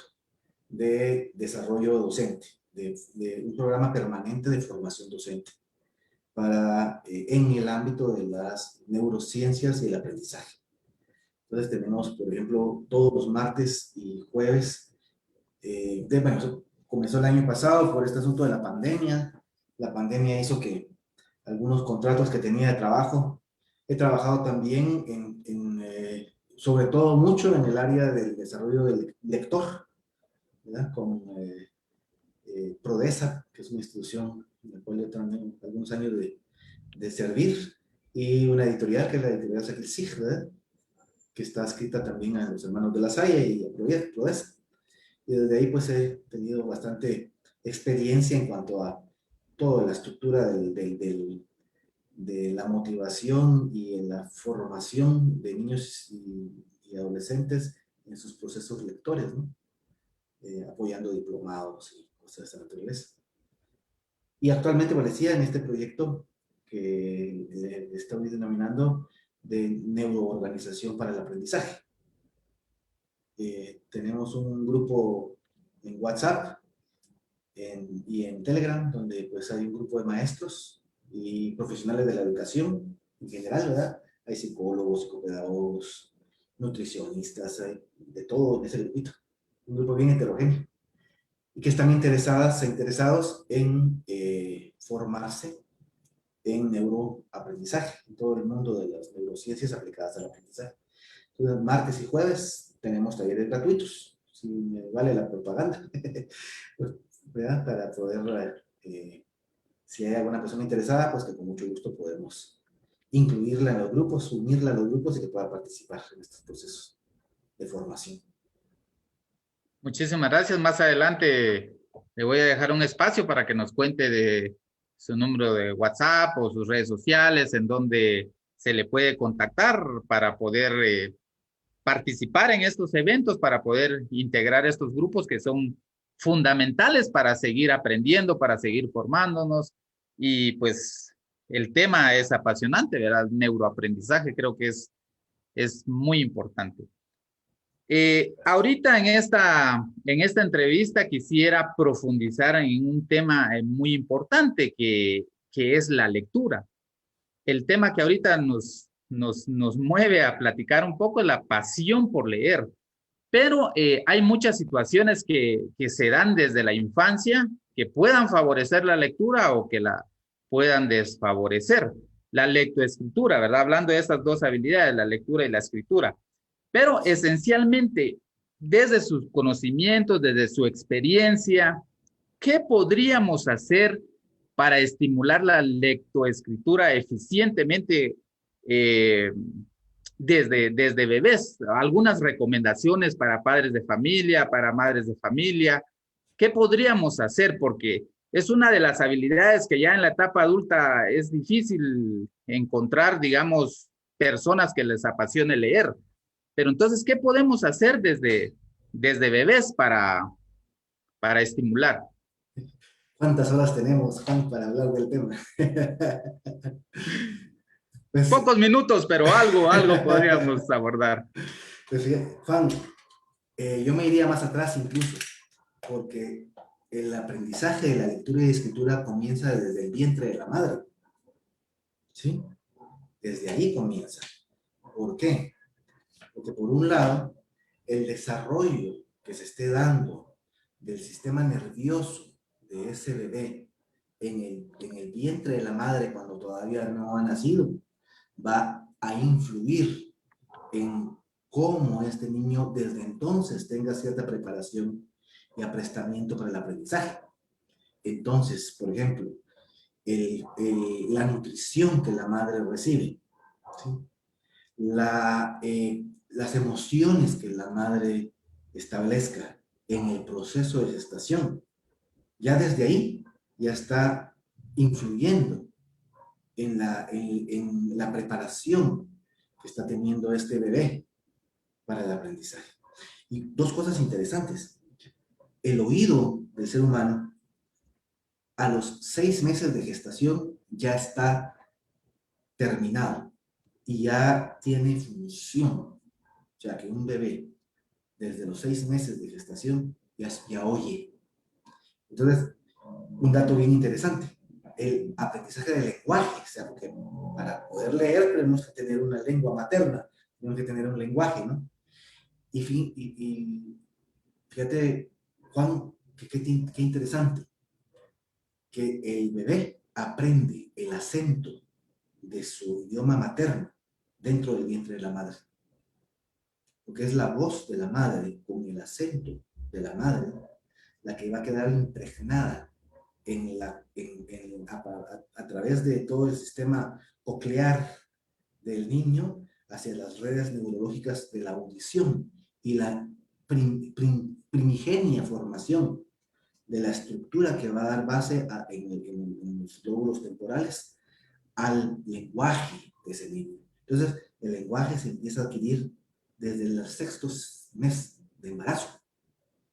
Speaker 2: de desarrollo docente, de un programa permanente de formación docente en el ámbito de las neurociencias y el aprendizaje. Entonces tenemos, por ejemplo, todos los martes y jueves, bueno, comenzó el año pasado por este asunto de la pandemia. La pandemia hizo que algunos contratos que tenía de trabajo, he trabajado también sobre todo mucho en el área del desarrollo del lector, ¿verdad? Con Prodesa, que es una institución en la cual yo también algunos años de servir, y una editorial que es la editorial Sacristía, ¿verdad? Que está escrita también a los hermanos de la Salle y a Prodesa. Y desde ahí pues he tenido bastante experiencia en cuanto a toda la estructura de la motivación y en la formación de niños y adolescentes en sus procesos lectores, ¿no? Apoyando diplomados y cosas de esa naturaleza. Y actualmente, pues decía, en este proyecto que estoy denominando de neuroorganización para el aprendizaje. Tenemos un grupo en WhatsApp y en Telegram, donde pues hay un grupo de maestros y profesionales de la educación en general, ¿verdad? Hay psicólogos, psicopedagogos, nutricionistas, hay de todo en ese grupito. Un grupo bien heterogéneo. Y que están interesados en formarse en neuroaprendizaje, en todo el mundo de las neurociencias aplicadas al aprendizaje. Entonces, martes y jueves tenemos talleres gratuitos, si me vale la propaganda, ¿verdad? Para poder, si hay alguna persona interesada, pues que con mucho gusto podemos incluirla en los grupos, unirla a los grupos y que pueda participar en estos procesos de formación.
Speaker 1: Muchísimas gracias. Más adelante le voy a dejar un espacio para que nos cuente de su número de WhatsApp o sus redes sociales en donde se le puede contactar para poder participar en estos eventos, para poder integrar estos grupos que son fundamentales para seguir aprendiendo, para seguir formándonos. Y pues el tema es apasionante, ¿verdad? El neuroaprendizaje creo que es muy importante. Ahorita en esta entrevista quisiera profundizar en un tema muy importante que es la lectura. El tema que ahorita nos mueve a platicar un poco es la pasión por leer, pero hay muchas situaciones que se dan desde la infancia que puedan favorecer la lectura o que la puedan desfavorecer. La lectoescritura, ¿verdad? Hablando de estas dos habilidades, la lectura y la escritura. Pero esencialmente, desde sus conocimientos, desde su experiencia, ¿qué podríamos hacer para estimular la lectoescritura eficientemente desde bebés? Algunas recomendaciones para padres de familia, para madres de familia. ¿Qué podríamos hacer? Porque es una de las habilidades que ya en la etapa adulta es difícil encontrar, digamos, personas que les apasione leer. Pero entonces, ¿qué podemos hacer desde bebés para estimular?
Speaker 2: ¿Cuántas horas tenemos, Juan, para hablar del tema? Pues,
Speaker 1: Pocos minutos, pero algo podríamos abordar.
Speaker 2: pues Juan, yo me iría más atrás incluso, porque el aprendizaje de la lectura y escritura comienza desde el vientre de la madre. ¿Sí? Desde ahí comienza. ¿Por qué? Porque por un lado, el desarrollo que se esté dando del sistema nervioso de ese bebé en el vientre de la madre cuando todavía no ha nacido, va a influir en cómo este niño desde entonces tenga cierta preparación y aprestamiento para el aprendizaje. Entonces, por ejemplo, la nutrición que la madre recibe, ¿sí? Las emociones que la madre establezca en el proceso de gestación, ya desde ahí ya está influyendo en la preparación que está teniendo este bebé para el aprendizaje. Y dos cosas interesantes. El oído del ser humano a los 6 meses de gestación ya está terminado y ya tiene función. O sea, que un bebé desde los 6 meses de gestación ya oye. Entonces, un dato bien interesante, el aprendizaje del lenguaje, o sea, porque para poder leer tenemos que tener una lengua materna, tenemos que tener un lenguaje, ¿no? Y fíjate, Juan, qué interesante, que el bebé aprende el acento de su idioma materno dentro del vientre de la madre. Porque es la voz de la madre con el acento de la madre la que va a quedar impregnada a través de todo el sistema coclear del niño hacia las redes neurológicas de la audición y la primigenia formación de la estructura que va a dar base en los lóbulos temporales al lenguaje de ese niño. Entonces, el lenguaje se empieza a adquirir desde el sexto mes de embarazo,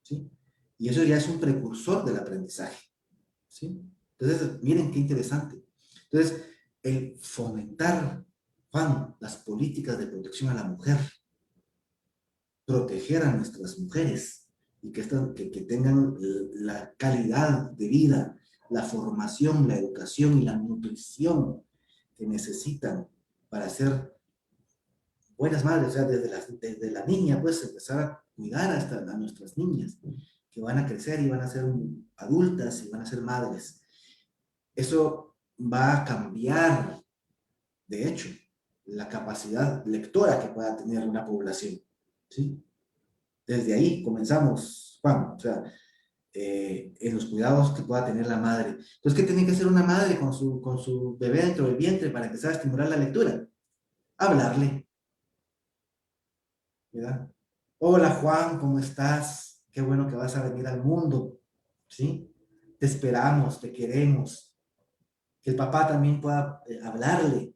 Speaker 2: ¿sí? Y eso ya es un precursor del aprendizaje, ¿sí? Entonces, miren qué interesante. Entonces, el fomentar, Juan, las políticas de protección a la mujer, proteger a nuestras mujeres y que tengan la calidad de vida, la formación, la educación y la nutrición que necesitan para ser buenas madres, o sea, desde la niña, pues empezar a cuidar hasta a nuestras niñas, que van a crecer y van a ser adultas y van a ser madres. Eso va a cambiar, de hecho, la capacidad lectora que pueda tener una población, ¿sí? Desde ahí comenzamos, Juan, o sea, en los cuidados que pueda tener la madre. Entonces, ¿qué tiene que hacer una madre con su bebé dentro del vientre para empezar a estimular la lectura? Hablarle, ¿verdad? Hola Juan, ¿cómo estás? Qué bueno que vas a venir al mundo, ¿sí? Te esperamos, te queremos. Que el papá también pueda hablarle,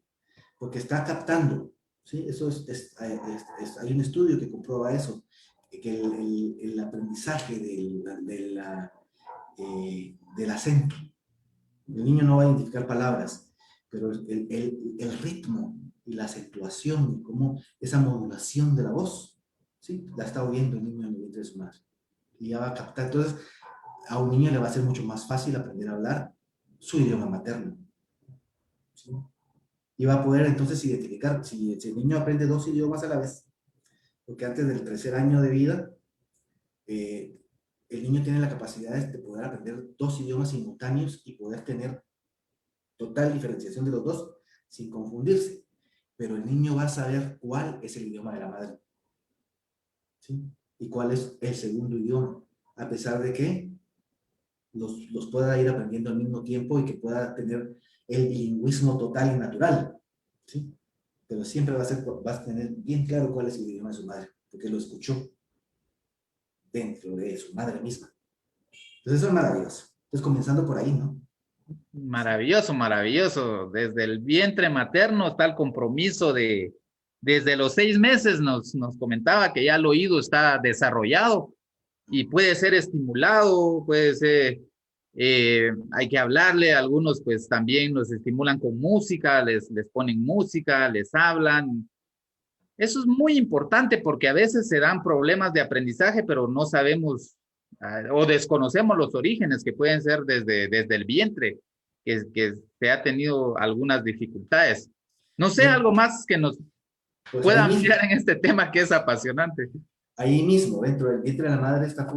Speaker 2: porque está captando, ¿sí? Eso hay un estudio que comprueba eso, que el aprendizaje del acento, el niño no va a identificar palabras, pero el ritmo y la acentuación, y cómo esa modulación de la voz, ¿sí? La está oyendo el niño en el vientre de su madre. Y ya va a captar. Entonces, a un niño le va a ser mucho más fácil aprender a hablar su idioma materno, ¿sí? Y va a poder entonces identificar, si el niño aprende 2 idiomas a la vez, porque antes del tercer año de vida, eh, el niño tiene la capacidad de poder aprender 2 idiomas simultáneos y poder tener total diferenciación de los dos sin confundirse. Pero el niño va a saber cuál es el idioma de la madre, ¿sí? Y cuál es el segundo idioma, a pesar de que los pueda ir aprendiendo al mismo tiempo y que pueda tener el bilingüismo total y natural, ¿sí? Pero siempre va a tener bien claro cuál es el idioma de su madre, porque lo escuchó dentro de su madre misma. Entonces eso es maravilloso. Entonces comenzando por ahí, ¿no?
Speaker 1: Maravilloso, maravilloso. Desde el vientre materno está el compromiso desde los 6 meses nos comentaba que ya el oído está desarrollado y puede ser estimulado, puede ser, hay que hablarle, algunos pues también los estimulan con música, les ponen música, les hablan. Eso es muy importante porque a veces se dan problemas de aprendizaje, pero no sabemos o desconocemos los orígenes que pueden ser desde el vientre, que se ha tenido algunas dificultades. No sé, algo más que nos
Speaker 2: Pues
Speaker 1: pueda ampliar en este tema que es apasionante.
Speaker 2: ahí mismo, dentro del vientre de la madre, está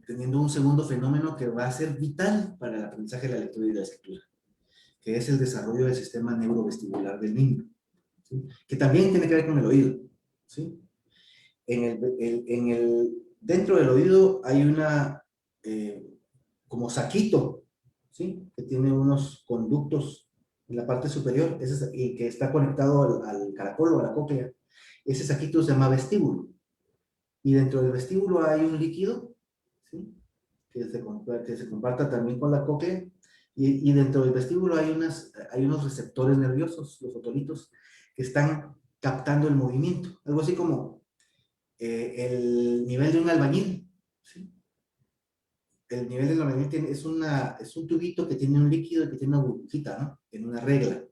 Speaker 2: teniendo un segundo fenómeno que va a ser vital para el aprendizaje de la lectura y la escritura, que es el desarrollo del sistema neurovestibular del niño, ¿sí? Que también tiene que ver con el oído, ¿sí? Dentro del oído hay como saquito, ¿sí? Que tiene unos conductos en la parte superior, y que está conectado al caracol o a la cóclea. Ese saquito se llama vestíbulo. Y dentro del vestíbulo hay un líquido, ¿sí? Que se comparta también con la cóclea. Y dentro del vestíbulo hay unos receptores nerviosos, los otolitos, que están captando el movimiento. Algo así como el nivel de un albañil, ¿sí? El nivel del albañil es un tubito que tiene un líquido y que tiene una burbujita, ¿no? En una regla.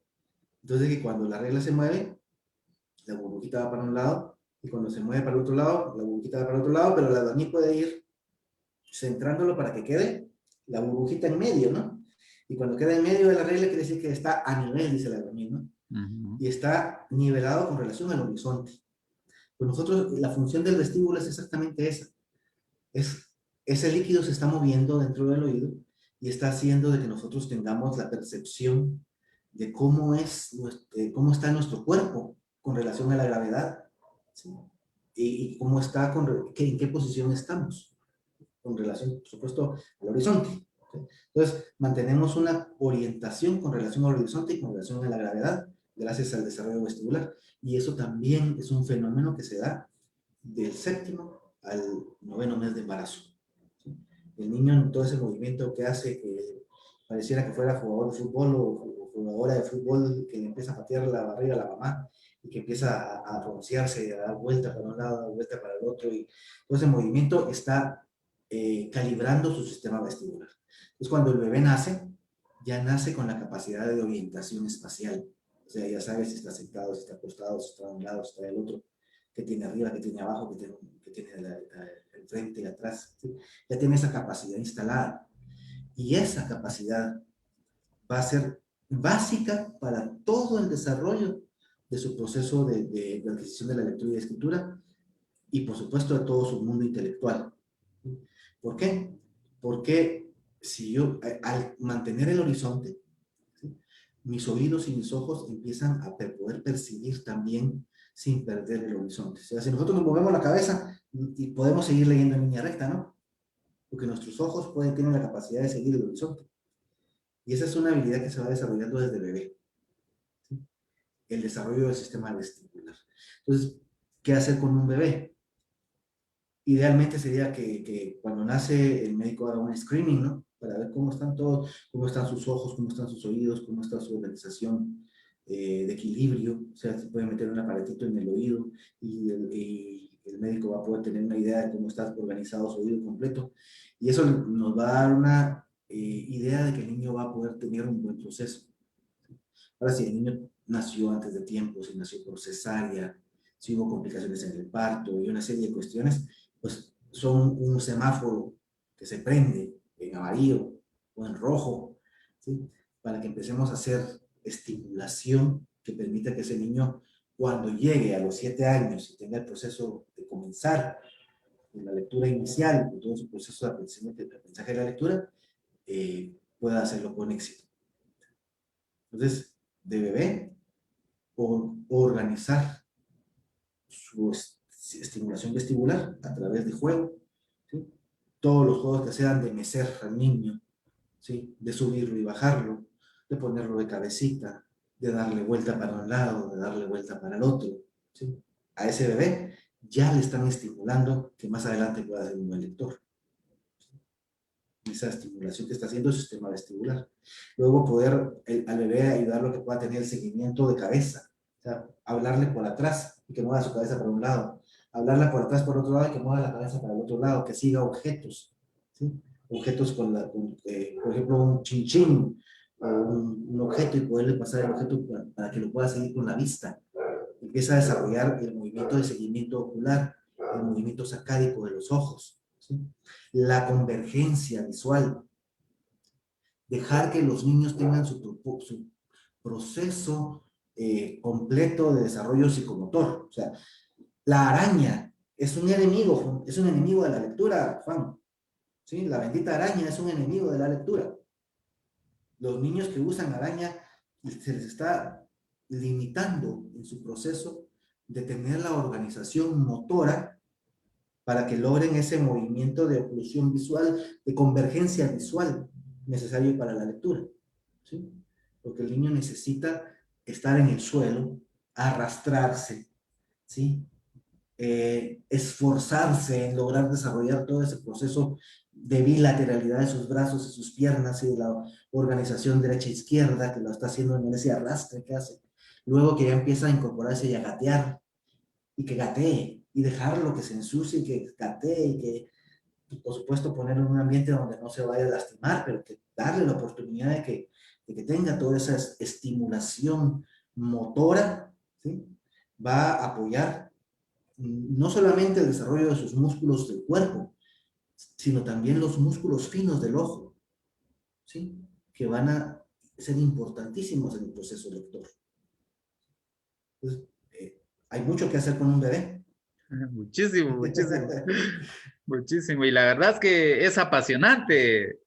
Speaker 2: Entonces, que cuando la regla se mueve, la burbujita va para un lado, y cuando se mueve para el otro lado, la burbujita va para el otro lado, pero el albañil puede ir centrándolo para que quede la burbujita en medio, ¿no? Y cuando queda en medio de la regla, quiere decir que está a nivel, dice el albañil, ¿no? Y está nivelado con relación al horizonte. Pues nosotros, la función del vestíbulo es exactamente esa. Ese líquido se está moviendo dentro del oído y está haciendo de que nosotros tengamos la percepción de cómo está nuestro cuerpo con relación a la gravedad, ¿sí? Y cómo está, en qué posición estamos con relación, por supuesto, al horizonte, ¿sí? Entonces, mantenemos una orientación con relación al horizonte y con relación a la gravedad gracias al desarrollo vestibular. Y eso también es un fenómeno que se da del 7º al 9º mes de embarazo, ¿sí? El niño en todo ese movimiento que hace, que pareciera que fuera jugador de fútbol o jugadora de fútbol que le empieza a patear la barriga a la mamá y que empieza a pronunciarse, a dar vuelta para un lado, dar vuelta para el otro, y todo ese movimiento está calibrando su sistema vestibular. Entonces, cuando el bebé nace, ya nace con la capacidad de orientación espacial. O sea, ya sabe si está sentado, si está acostado, si está de un lado, si está del otro, qué tiene arriba, qué tiene abajo, qué tiene el frente y atrás. ¿Sí? Ya tiene esa capacidad instalada. Y esa capacidad va a ser básica para todo el desarrollo de su proceso de adquisición de la lectura y la escritura, y por supuesto de todo su mundo intelectual. ¿Por qué? Porque si yo, al mantener el horizonte, ¿sí?, mis oídos y mis ojos empiezan a poder percibir también sin perder el horizonte. O sea, si nosotros nos movemos la cabeza y podemos seguir leyendo en línea recta, ¿no? Porque nuestros ojos tienen la capacidad de seguir el horizonte. Y esa es una habilidad que se va desarrollando desde bebé, ¿sí? El desarrollo del sistema vestibular. Entonces, ¿qué hacer con un bebé? Idealmente sería que cuando nace el médico haga un screening, ¿no? Para ver cómo están todos, cómo están sus ojos, cómo están sus oídos, cómo está su organización de equilibrio. O sea, se puede meter un aparatito en el oído y el médico va a poder tener una idea de cómo está organizado su oído completo. Y eso nos va a dar una idea de que el niño va a poder tener un buen proceso. Ahora, si el niño nació antes de tiempo, si nació por cesárea, si hubo complicaciones en el parto y una serie de cuestiones, pues son un semáforo que se prende en amarillo o en rojo, ¿sí?, para que empecemos a hacer estimulación que permita que ese niño, cuando llegue a los 7 años y tenga el proceso de comenzar en la lectura inicial, todo su proceso de aprendizaje de la lectura, pueda hacerlo con éxito. Entonces, de bebé, organizar su estimulación vestibular a través de juego, ¿sí? Todos los juegos que sean de mecer al niño, ¿sí?, de subirlo y bajarlo, de ponerlo de cabecita, de darle vuelta para un lado, de darle vuelta para el otro, ¿sí? A ese bebé ya le están estimulando que más adelante pueda ser un buen lector. Esa estimulación que está haciendo el sistema vestibular. Luego poder al bebé ayudarlo a que pueda tener el seguimiento de cabeza. O sea, hablarle por atrás y que mueva su cabeza para un lado. Hablarle por atrás por otro lado y que mueva la cabeza para el otro lado. Que siga objetos, ¿sí? Objetos por ejemplo, un chinchín o un objeto, y poderle pasar el objeto para que lo pueda seguir con la vista. Empieza a desarrollar el movimiento de seguimiento ocular, el movimiento sacádico de los ojos, ¿sí? La convergencia visual. Dejar que los niños tengan su proceso completo de desarrollo psicomotor. O sea, la araña es un enemigo de la lectura, Juan. ¿Sí? La bendita araña es un enemigo de la lectura. Los niños que usan araña se les está limitando en su proceso de tener la organización motora para que logren ese movimiento de oclusión visual, de convergencia visual necesario para la lectura, ¿sí? Porque el niño necesita estar en el suelo, arrastrarse, ¿sí? Esforzarse en lograr desarrollar todo ese proceso de bilateralidad de sus brazos y sus piernas, y de la organización derecha-izquierda, que lo está haciendo en ese arrastre que hace. Luego que ya empieza a incorporarse y a gatear, y que gatee, y dejarlo que se ensucie, y que gatee, y que, por supuesto, ponerlo en un ambiente donde no se vaya a lastimar, pero que darle la oportunidad de que tenga toda esa estimulación motora, ¿sí? Va a apoyar no solamente el desarrollo de sus músculos del cuerpo, sino también los músculos finos del ojo, ¿sí?, que van a ser importantísimos en el proceso lector. Entonces, hay mucho que hacer con un bebé.
Speaker 1: Muchísimo, muchísimo, muchísimo. Y la verdad es que es apasionante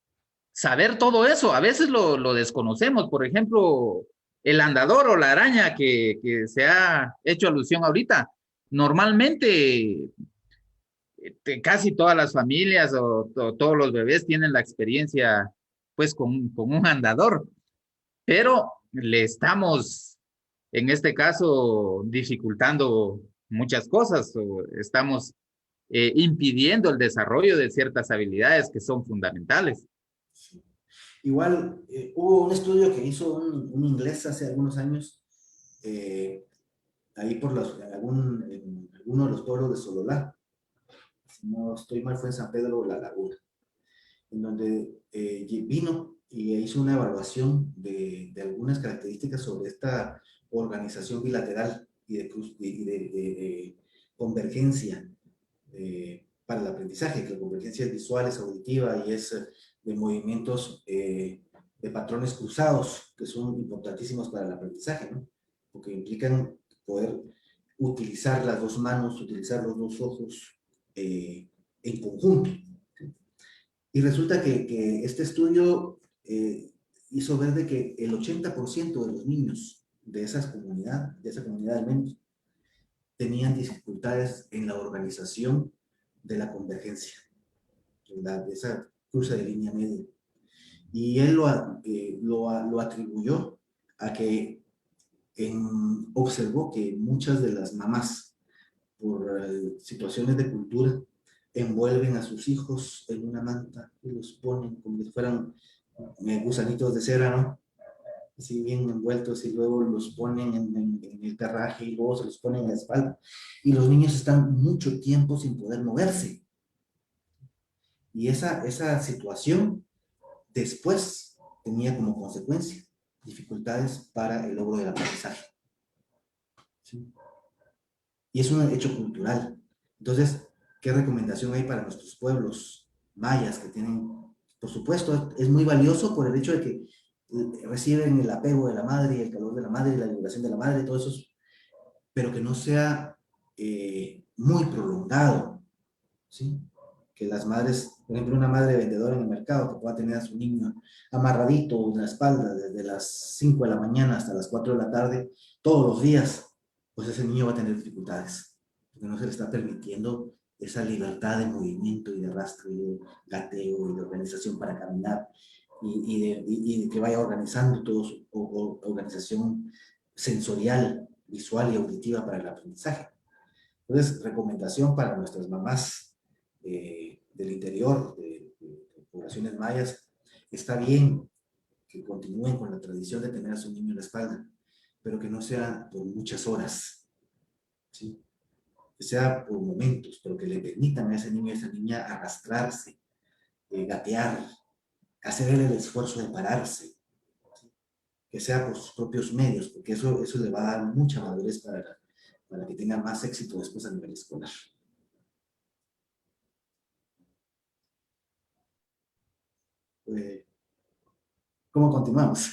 Speaker 1: saber todo eso. A veces lo desconocemos. Por ejemplo, el andador o la araña que se ha hecho alusión ahorita. Normalmente, casi todas las familias o todos los bebés tienen la experiencia, pues, con un andador, pero le estamos, en este caso, dificultando muchas cosas, o estamos impidiendo el desarrollo de ciertas habilidades que son fundamentales.
Speaker 2: Igual, hubo un estudio que hizo un inglés hace algunos años, ahí en alguno de los pueblos de Sololá, si no estoy mal fue en San Pedro de la Laguna, en donde vino y hizo una evaluación de algunas características sobre esta organización bilateral y de convergencia para el aprendizaje, que la convergencia es visual, es auditiva y es de movimientos de patrones cruzados, que son importantísimos para el aprendizaje, ¿no? Porque implican poder utilizar las dos manos, utilizar los dos ojos en conjunto. Y resulta que este estudio hizo ver de que el 80% de los niños de esa comunidad al menos, tenían dificultades en la organización de la convergencia, de esa cruce de línea media. Y él lo atribuyó a que observó que muchas de las mamás, por situaciones de cultura, envuelven a sus hijos en una manta y los ponen como si fueran gusanitos de cera, ¿no? Así bien envueltos, y luego los ponen en el carraje y luego se los ponen en la espalda. Y los niños están mucho tiempo sin poder moverse. Y esa situación después tenía como consecuencia dificultades para el logro del aprendizaje. ¿Sí? Y es un hecho cultural. Entonces, ¿qué recomendación hay para nuestros pueblos mayas que tienen, por supuesto, es muy valioso por el hecho de que reciben el apego de la madre y el calor de la madre y la liberación de la madre, todo eso, pero que no sea muy prolongado, ¿sí? Que las madres, por ejemplo, una madre vendedora en el mercado que pueda tener a su niño amarradito en la espalda desde las 5 de la mañana hasta las 4 de la tarde, todos los días, pues ese niño va a tener dificultades, porque no se le está permitiendo esa libertad de movimiento y de arrastre y de gateo y de organización para caminar y de que vaya organizando toda su organización sensorial, visual y auditiva para el aprendizaje. Entonces, recomendación para nuestras mamás del interior, de poblaciones mayas, está bien que continúen con la tradición de tener a su niño en la espalda, pero que no sea por muchas horas, ¿sí? Que sea por momentos, pero que le permitan a ese niño y a esa niña arrastrarse, gatear, hacer el esfuerzo de pararse, ¿sí? Que sea por sus propios medios, porque eso le va a dar mucha madurez para que tenga más éxito después a nivel escolar. ¿Cómo continuamos?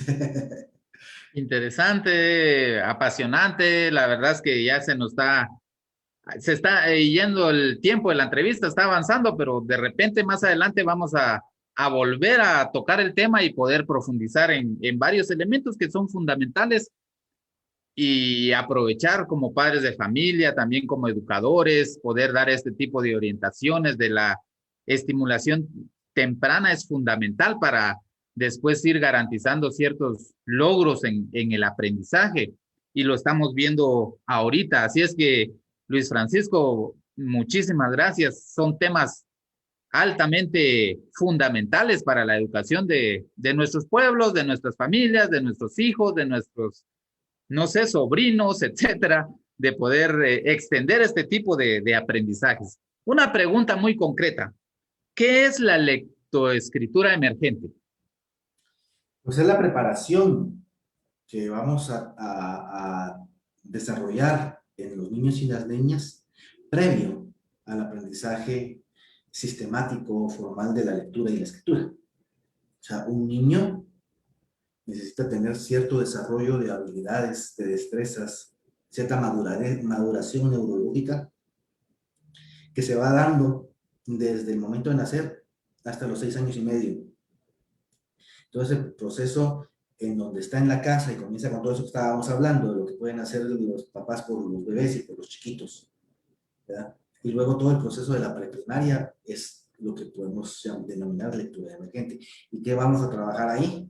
Speaker 1: Interesante, apasionante. La verdad es que ya se está yendo el tiempo de la entrevista, está avanzando, pero de repente más adelante vamos a volver a tocar el tema y poder profundizar en varios elementos que son fundamentales y aprovechar como padres de familia, también como educadores, poder dar este tipo de orientaciones de la estimulación temprana es fundamental para después ir garantizando ciertos logros en el aprendizaje y lo estamos viendo ahorita. Así es que, Luis Francisco, muchísimas gracias. Son temas altamente fundamentales para la educación de nuestros pueblos, de nuestras familias, de nuestros hijos, de nuestros no sé, sobrinos, etcétera, de poder extender este tipo de aprendizajes. Una pregunta muy concreta. ¿Qué es la lectoescritura emergente?
Speaker 2: Pues es la preparación que vamos a desarrollar en los niños y las niñas previo al aprendizaje sistemático, formal de la lectura y la escritura. O sea, un niño necesita tener cierto desarrollo de habilidades, de destrezas, cierta maduración neurológica que se va dando desde el momento de nacer hasta los 6 años y medio. Entonces, el proceso en donde está en la casa y comienza con todo eso que estábamos hablando, de lo que pueden hacer los papás por los bebés y por los chiquitos, ¿verdad? Y luego todo el proceso de la preprimaria es lo que podemos denominar lectura emergente. ¿Y qué vamos a trabajar ahí?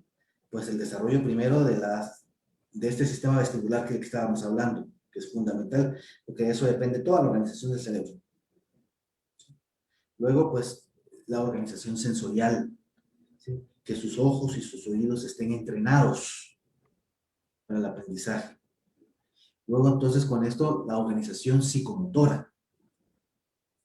Speaker 2: Pues el desarrollo primero de este sistema vestibular que estábamos hablando, que es fundamental, porque de eso depende toda la organización del cerebro. Luego, pues, la organización sensorial, ¿sí? Que sus ojos y sus oídos estén entrenados para el aprendizaje. Luego, entonces, con esto, la organización psicomotora.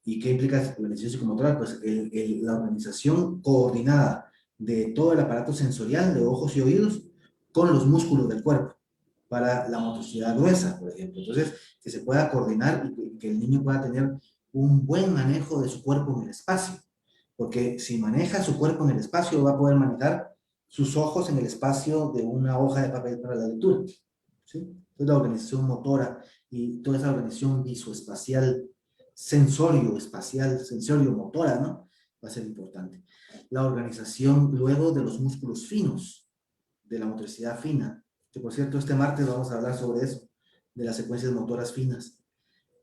Speaker 2: ¿Y qué implica la organización psicomotora? Pues la organización coordinada de todo el aparato sensorial de ojos y oídos con los músculos del cuerpo para la motricidad gruesa, por ejemplo. Entonces, que se pueda coordinar y que el niño pueda tener un buen manejo de su cuerpo en el espacio. Porque si maneja su cuerpo en el espacio, va a poder manejar sus ojos en el espacio de una hoja de papel para la lectura, ¿sí? Entonces, la organización motora y toda esa organización visoespacial, sensorio-espacial, sensorio-motora, ¿no? Va a ser importante. La organización luego de los músculos finos, de la motricidad fina, que por cierto, este martes vamos a hablar sobre eso, de las secuencias motoras finas,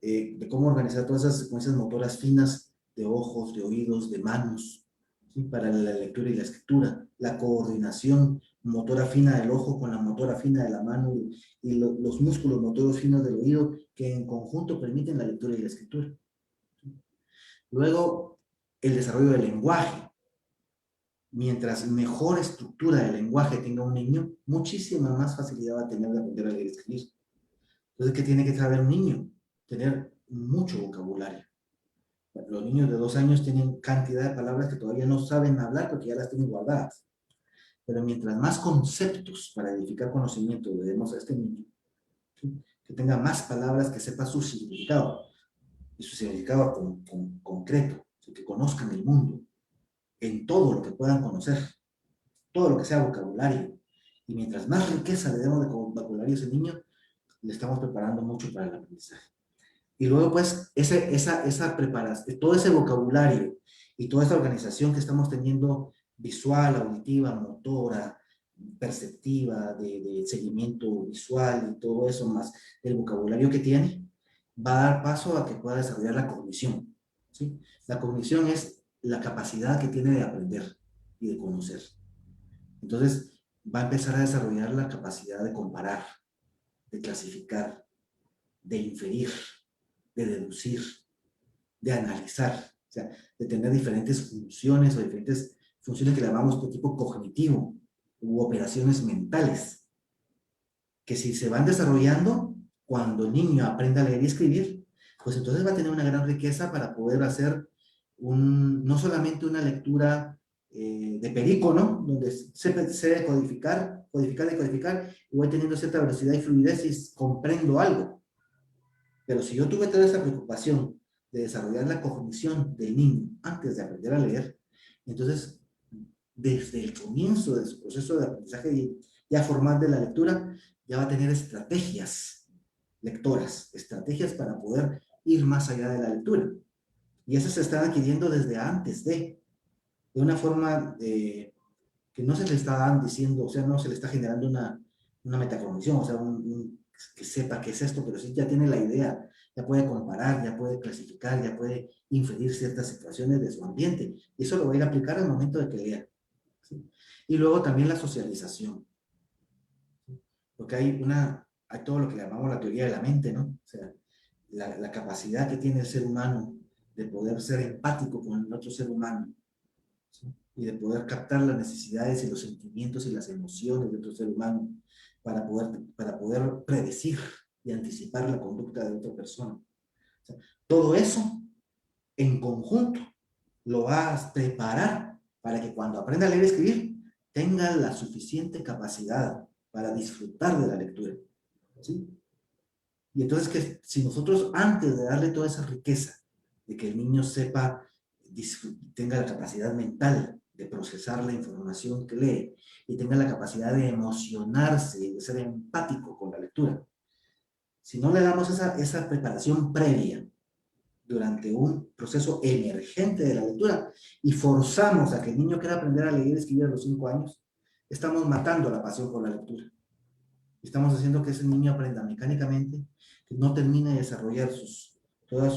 Speaker 2: de cómo organizar todas esas secuencias motoras finas de ojos, de oídos, de manos, ¿sí? Para la lectura y la escritura, la coordinación motora fina del ojo con la motora fina de la mano y los músculos motoros finos del oído que en conjunto permiten la lectura y la escritura. Luego, el desarrollo del lenguaje. Mientras mejor estructura del lenguaje tenga un niño, muchísima más facilidad va a tener de aprender a leer y escribir. Entonces, ¿qué tiene que saber un niño? Tener mucho vocabulario. Los niños de 2 años tienen cantidad de palabras que todavía no saben hablar porque ya las tienen guardadas. Pero mientras más conceptos para edificar conocimiento le demos a este niño, ¿sí? Que tenga más palabras, que sepa su significado, y su significado concreto, ¿sí? Que conozcan el mundo en todo lo que puedan conocer, todo lo que sea vocabulario. Y mientras más riqueza le demos de vocabulario a ese niño, le estamos preparando mucho para el aprendizaje. Y luego, pues, esa preparación, todo ese vocabulario y toda esa organización que estamos teniendo visual, auditiva, motora, perceptiva, de seguimiento visual y todo eso, más el vocabulario que tiene, va a dar paso a que pueda desarrollar la cognición, ¿sí? La cognición es la capacidad que tiene de aprender y de conocer. Entonces, va a empezar a desarrollar la capacidad de comparar, de clasificar, de inferir, de deducir, de analizar, o sea, de tener diferentes funciones o diferentes funciones que le llamamos de tipo cognitivo u operaciones mentales, que si se van desarrollando, cuando el niño aprenda a leer y escribir, pues entonces va a tener una gran riqueza para poder hacer no solamente una lectura de perico, ¿no? Donde se codificar, codificar y codificar, y voy teniendo cierta velocidad y fluidez y comprendo algo. Pero si yo tuve toda esa preocupación de desarrollar la cognición del niño antes de aprender a leer, entonces, desde el comienzo de su proceso de aprendizaje ya formal de la lectura, ya va a tener estrategias lectoras, estrategias para poder ir más allá de la lectura. Y esas se están adquiriendo desde antes de una forma que no se le está diciendo, o sea, no se le está generando una metacognición, o sea, que sepa qué es esto, pero sí ya tiene la idea, ya puede comparar, ya puede clasificar, ya puede inferir ciertas situaciones de su ambiente. Y eso lo va a ir a aplicar al momento de que lea, ¿sí? Y luego también la socialización, ¿sí? Porque hay todo lo que le llamamos la teoría de la mente, ¿no? O sea, la capacidad que tiene el ser humano de poder ser empático con el otro ser humano, ¿sí? Y de poder captar las necesidades y los sentimientos y las emociones de otro ser humano para poder predecir y anticipar la conducta de otra persona. O sea, todo eso en conjunto lo va a preparar para que cuando aprenda a leer y escribir tenga la suficiente capacidad para disfrutar de la lectura, ¿sí? Y entonces que si nosotros antes de darle toda esa riqueza de que el niño sepa, tenga la capacidad mental de procesar la información que lee y tenga la capacidad de emocionarse y de ser empático con la lectura, si no le damos esa preparación previa durante un proceso emergente de la lectura y forzamos a que el niño quiera aprender a leer y escribir a los 5 años, estamos matando la pasión por la lectura. Estamos haciendo que ese niño aprenda mecánicamente, que no termine de desarrollar toda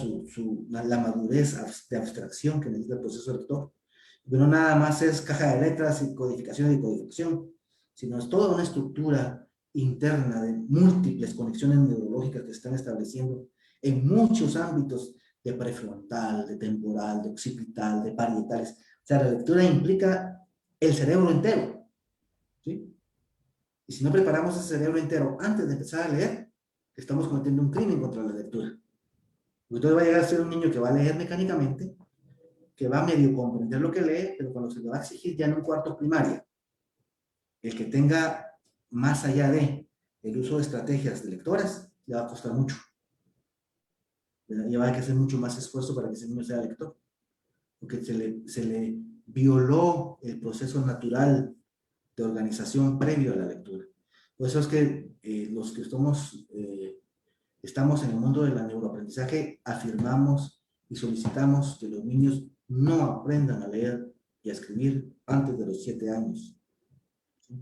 Speaker 2: la madurez de abstracción que necesita el proceso lector. Pero no nada más es caja de letras y codificación, sino es toda una estructura interna de múltiples conexiones neurológicas que se están estableciendo en muchos ámbitos de prefrontal, de temporal, de occipital, de parietales. O sea, la lectura implica el cerebro entero, ¿sí? Y si no preparamos ese cerebro entero antes de empezar a leer, estamos cometiendo un crimen contra la lectura. Entonces va a llegar a ser un niño que va a leer mecánicamente, que va a medio comprender lo que lee, pero cuando se le va a exigir ya en un cuarto primaria, el que tenga más allá de el uso de estrategias de lectoras, le va a costar mucho. Ya va a hacer mucho más esfuerzo para que ese niño sea lector, porque se le violó el proceso natural de organización previo a la lectura. Por eso es que los que estamos en el mundo del neuroaprendizaje afirmamos y solicitamos que los niños no aprendan a leer y a escribir antes de los 7 años.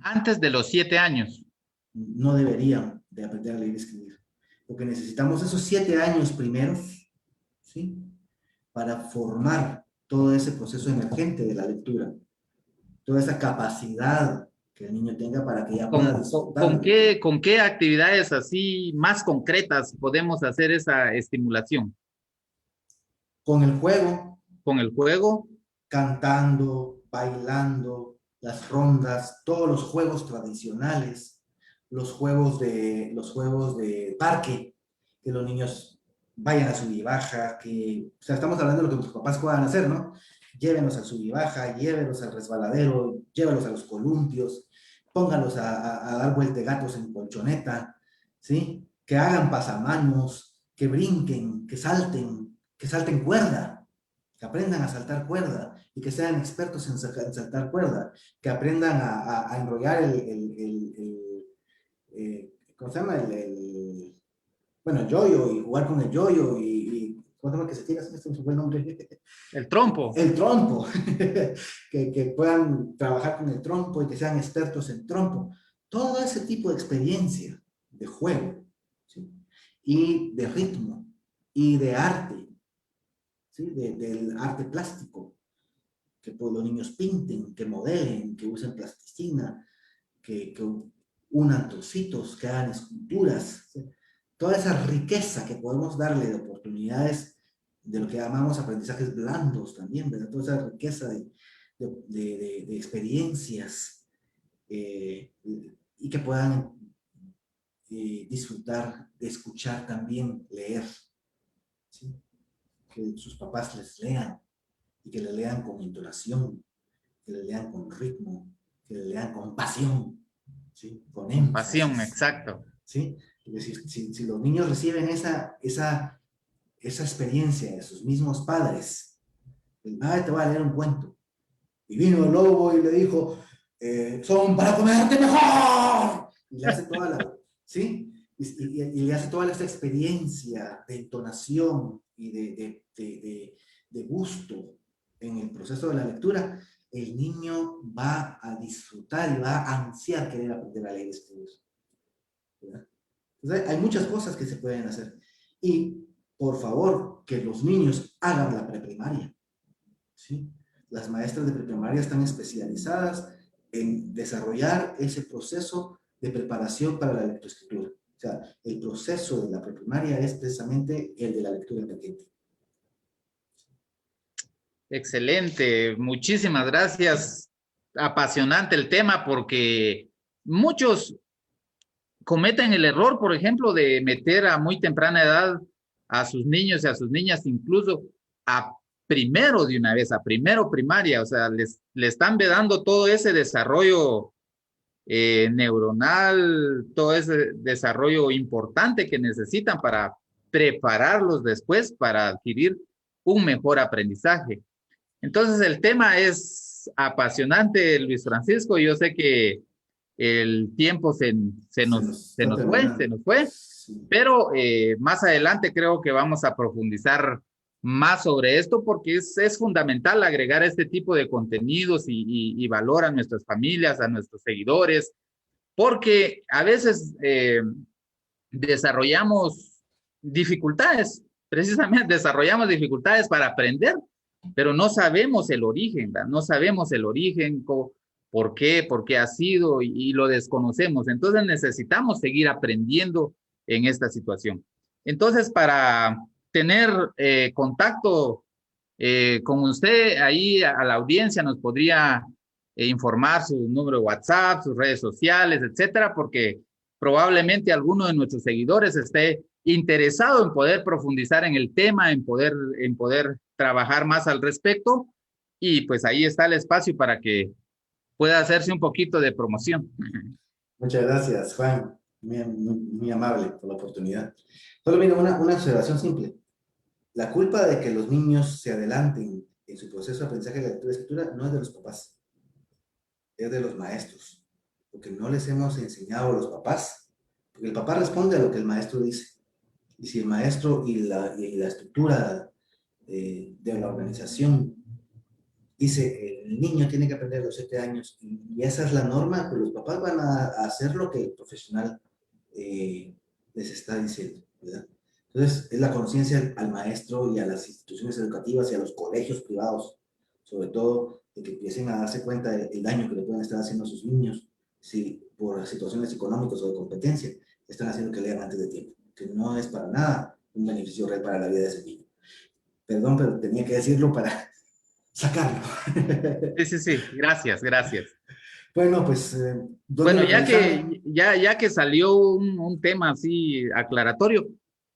Speaker 1: Antes de los 7 años.
Speaker 2: No deberían de aprender a leer y escribir, porque necesitamos esos 7 años primeros, ¿sí? Para formar todo ese proceso emergente de la lectura, toda esa capacidad que el niño tenga para que ya pueda disfrutar.
Speaker 1: ¿Con qué actividades así más concretas podemos hacer esa estimulación?
Speaker 2: Con el juego.
Speaker 1: ¿Con el juego?
Speaker 2: Cantando, bailando, las rondas, todos los juegos tradicionales, los juegos de parque, que los niños vayan a sub y baja, o sea, estamos hablando de lo que los papás puedan hacer, ¿no? Llévenos al sub y baja, llévenos al resbaladero, llévenos a los columpios, pónganlos a dar vueltegatos en colchoneta, ¿sí? Que hagan pasamanos, que brinquen, que salten cuerda, que aprendan a saltar cuerda y que sean expertos en saltar cuerda, que aprendan a enrollar ¿cómo se llama? Bueno, el yoyo y jugar con el yoyo ¿cómo se llama que se tira? ¿Este no fue el nombre?
Speaker 1: El trompo.
Speaker 2: El trompo. que puedan trabajar con el trompo y que sean expertos en trompo. Todo ese tipo de experiencia de juego, ¿sí? Y de ritmo y de arte, ¿sí? Del arte plástico, que pues, los niños pinten, que modelen, que usen plasticina, que unan trocitos, que hagan esculturas, ¿sí? Toda esa riqueza que podemos darle de oportunidades de lo que llamamos aprendizajes blandos también, ¿verdad? Toda esa riqueza de experiencias y que puedan disfrutar de escuchar también, leer, ¿sí? Que sus papás les lean y que le lean con entonación, que le lean con ritmo, que le lean con pasión, ¿sí? Con énfasis.
Speaker 1: Pasión, exacto.
Speaker 2: ¿Sí? Si los niños reciben esa experiencia de sus mismos padres, el padre te va a leer un cuento. Y vino el lobo y le dijo, son para comerte mejor. Y le hace toda la, ¿sí? Y le hace toda esta experiencia de entonación y de gusto en el proceso de la lectura. El niño va a disfrutar y va a ansiar querer aprender a leer y escribir. ¿Verdad? Entonces, hay muchas cosas que se pueden hacer. Y, por favor, que los niños hagan la preprimaria, ¿sí? Las maestras de preprimaria están especializadas en desarrollar ese proceso de preparación para la lectoescritura. O sea, el proceso de la preprimaria es precisamente el de la lectura emergente.
Speaker 1: Excelente, muchísimas gracias. Apasionante el tema porque muchos cometen el error, por ejemplo, de meter a muy temprana edad a sus niños y a sus niñas incluso a primero de una vez, a primero primaria, o sea, le están vedando todo ese desarrollo neuronal, todo ese desarrollo importante que necesitan para prepararlos después para adquirir un mejor aprendizaje. Entonces el tema es apasionante, Luis Francisco. Yo sé que el tiempo se nos fue,
Speaker 2: sí.
Speaker 1: Pero más adelante creo que vamos a profundizar más sobre esto porque es fundamental agregar este tipo de contenidos y valor a nuestras familias, a nuestros seguidores, porque a veces desarrollamos dificultades, precisamente desarrollamos dificultades para aprender, pero no sabemos el origen, ¿verdad? No sabemos el origen, por qué ha sido y lo desconocemos. Entonces necesitamos seguir aprendiendo en esta situación. Entonces, para tener contacto con usted, ahí a la audiencia nos podría informar su número de WhatsApp, sus redes sociales, etcétera, porque probablemente alguno de nuestros seguidores esté interesado en poder profundizar en el tema, en poder trabajar más al respecto. Y pues ahí está el espacio para que pueda hacerse un poquito de promoción.
Speaker 2: Muchas gracias, Juan. Muy amable por la oportunidad. Solo mira, una observación simple. La culpa de que los niños se adelanten en su proceso de aprendizaje de lectura y escritura no es de los papás, es de los maestros, porque no les hemos enseñado a los papás, porque el papá responde a lo que el maestro dice, y si el maestro y la estructura de la organización dice el niño tiene que aprender a los 7 años y esa es la norma, pues los papás van a hacer lo que el profesional les está diciendo, ¿verdad? Entonces, es la conciencia al maestro y a las instituciones educativas y a los colegios privados, sobre todo, de que empiecen a darse cuenta del daño que le pueden estar haciendo a sus niños, si por situaciones económicas o de competencia están haciendo que lean antes de tiempo, que no es para nada un beneficio real para la vida de ese niño. Perdón, pero tenía que decirlo para sacarlo.
Speaker 1: Sí, sí, sí, gracias, gracias.
Speaker 2: Bueno, pues, ¿dónde
Speaker 1: Bueno, ya
Speaker 2: localizarme?
Speaker 1: que, ya que salió un tema así aclaratorio,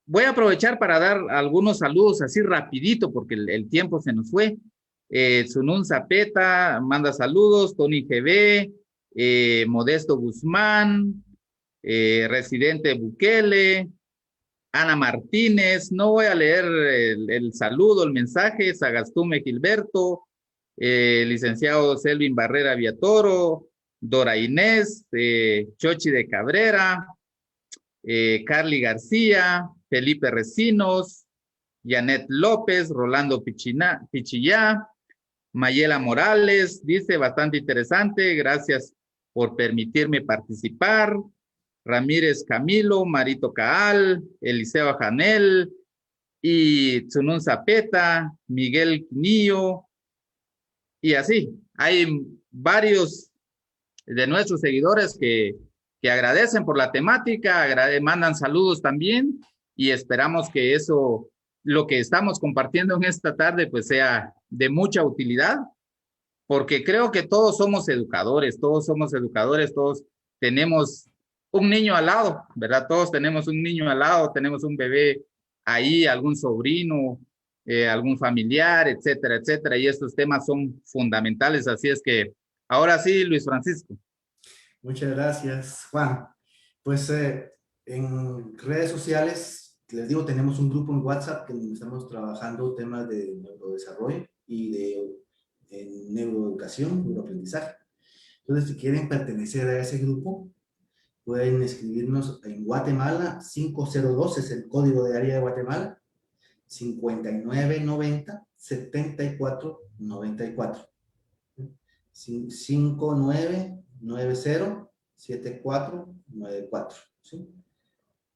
Speaker 1: voy a aprovechar para dar algunos saludos así rapidito porque el tiempo se nos fue. Sunun Zapeta manda saludos, Tony GB, Modesto Guzmán, Residente Bukele, Ana Martínez, no voy a leer el saludo, el mensaje, Sagastume Gilberto, licenciado Selvin Barrera Viatoro, Dora Inés, Chochi de Cabrera, Carly García, Felipe Recinos, Janet López, Rolando Pichillá, Mayela Morales, dice bastante interesante, gracias por permitirme participar. Ramírez Camilo, Marito Caal, Eliseo Janel y Tsunun Zapeta, Miguel Quinillo y así. Hay varios de nuestros seguidores que agradecen por la temática, mandan saludos también y esperamos que eso, lo que estamos compartiendo en esta tarde, pues sea de mucha utilidad, porque creo que todos somos educadores, todos tenemos un niño al lado, ¿verdad? Todos tenemos un niño al lado, tenemos un bebé ahí, algún sobrino, algún familiar, etcétera, etcétera, y estos temas son fundamentales, así es que ahora sí, Luis Francisco.
Speaker 2: Muchas gracias, Juan. Pues en redes sociales, les digo, tenemos un grupo en WhatsApp que estamos trabajando temas de neurodesarrollo y de neuroeducación, neuroaprendizaje. Entonces, si quieren pertenecer a ese grupo, pueden escribirnos en Guatemala, 502 es el código de área de Guatemala, 5990-7494. 5990-7494, ¿sí?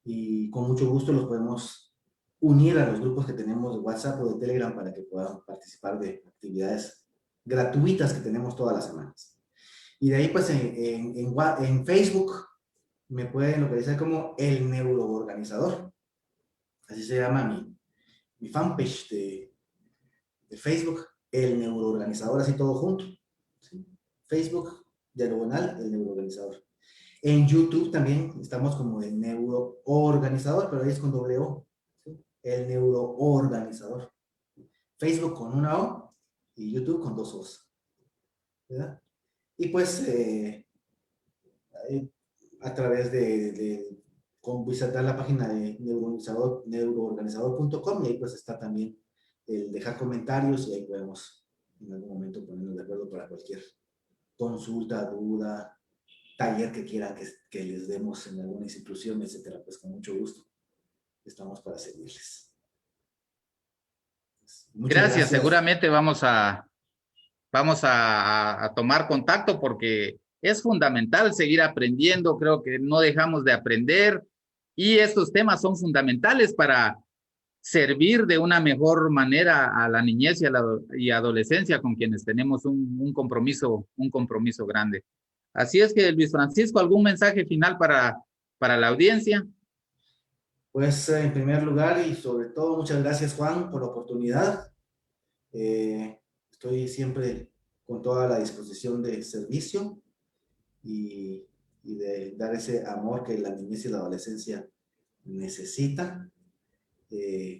Speaker 2: Y con mucho gusto los podemos unir a los grupos que tenemos de WhatsApp o de Telegram para que puedan participar de actividades gratuitas que tenemos todas las semanas. Y de ahí, pues, en Facebook me pueden localizar como el neuroorganizador. Así se llama mi fanpage de Facebook, el neuroorganizador, así todo junto. ¿Sí? Facebook, diagonal, el neuroorganizador. En YouTube también estamos como el neuroorganizador, pero ahí es con doble O. ¿Sí? El neuroorganizador. Facebook con una O y YouTube con dos O's. ¿Verdad? Y pues a través con visitar la página de neuroorganizador.com y ahí pues está también el dejar comentarios y ahí podemos en algún momento ponernos de acuerdo para cualquier consulta, duda, taller que quieran que les demos en alguna institución, etcétera, pues con mucho gusto estamos para servirles. Pues, muchas
Speaker 1: Gracias,
Speaker 2: gracias.
Speaker 1: seguramente vamos a tomar contacto porque es fundamental seguir aprendiendo, creo que no dejamos de aprender y estos temas son fundamentales para servir de una mejor manera a la niñez y adolescencia con quienes tenemos un compromiso grande. Así es que, Luis Francisco, ¿algún mensaje final para la audiencia?
Speaker 2: Pues en primer lugar y sobre todo, muchas gracias Juan por la oportunidad. Estoy siempre con toda la disposición de servicio y de dar ese amor que la niñez y la adolescencia necesitan.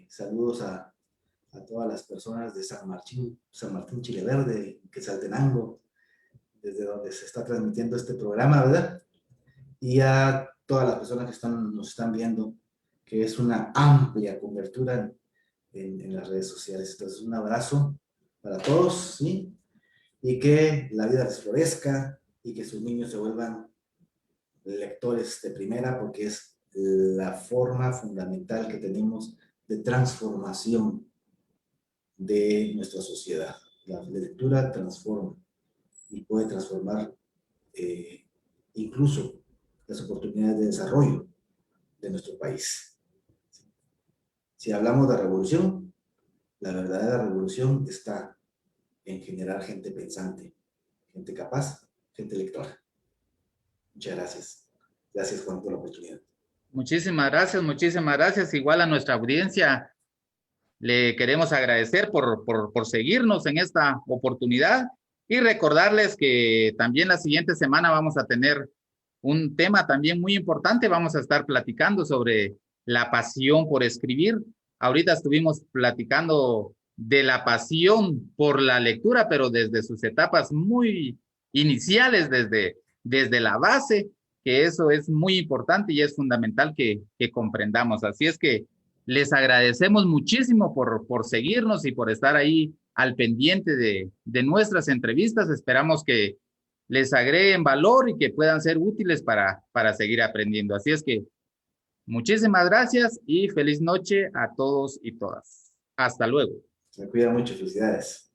Speaker 2: Saludos a todas las personas de San Martín Chile Verde, Quetzaltenango, desde donde se está transmitiendo este programa, ¿verdad? Y a todas las personas que nos están viendo, que es una amplia cobertura en las redes sociales. Entonces, un abrazo para todos, ¿sí? Y que la vida les florezca y que sus niños se vuelvan lectores de primera, porque es la forma fundamental que tenemos de transformación de nuestra sociedad. La lectura transforma y puede transformar incluso las oportunidades de desarrollo de nuestro país. Si hablamos de revolución, la verdadera revolución está en generar gente pensante, gente capaz, gente lectora. Muchas gracias. Gracias, Juan, por la oportunidad.
Speaker 1: Muchísimas gracias, muchísimas gracias. Igual a nuestra audiencia le queremos agradecer por seguirnos en esta oportunidad y recordarles que también la siguiente semana vamos a tener un tema también muy importante. Vamos a estar platicando sobre la pasión por escribir. Ahorita estuvimos platicando de la pasión por la lectura, pero desde sus etapas muy iniciales, desde la base, que eso es muy importante y es fundamental que comprendamos. Así es que les agradecemos muchísimo por seguirnos y por estar ahí al pendiente de nuestras entrevistas. Esperamos que les agreguen valor y que puedan ser útiles para seguir aprendiendo. Así es que muchísimas gracias y feliz noche a todos y todas. Hasta luego.
Speaker 2: Se cuida mucho. Felicidades.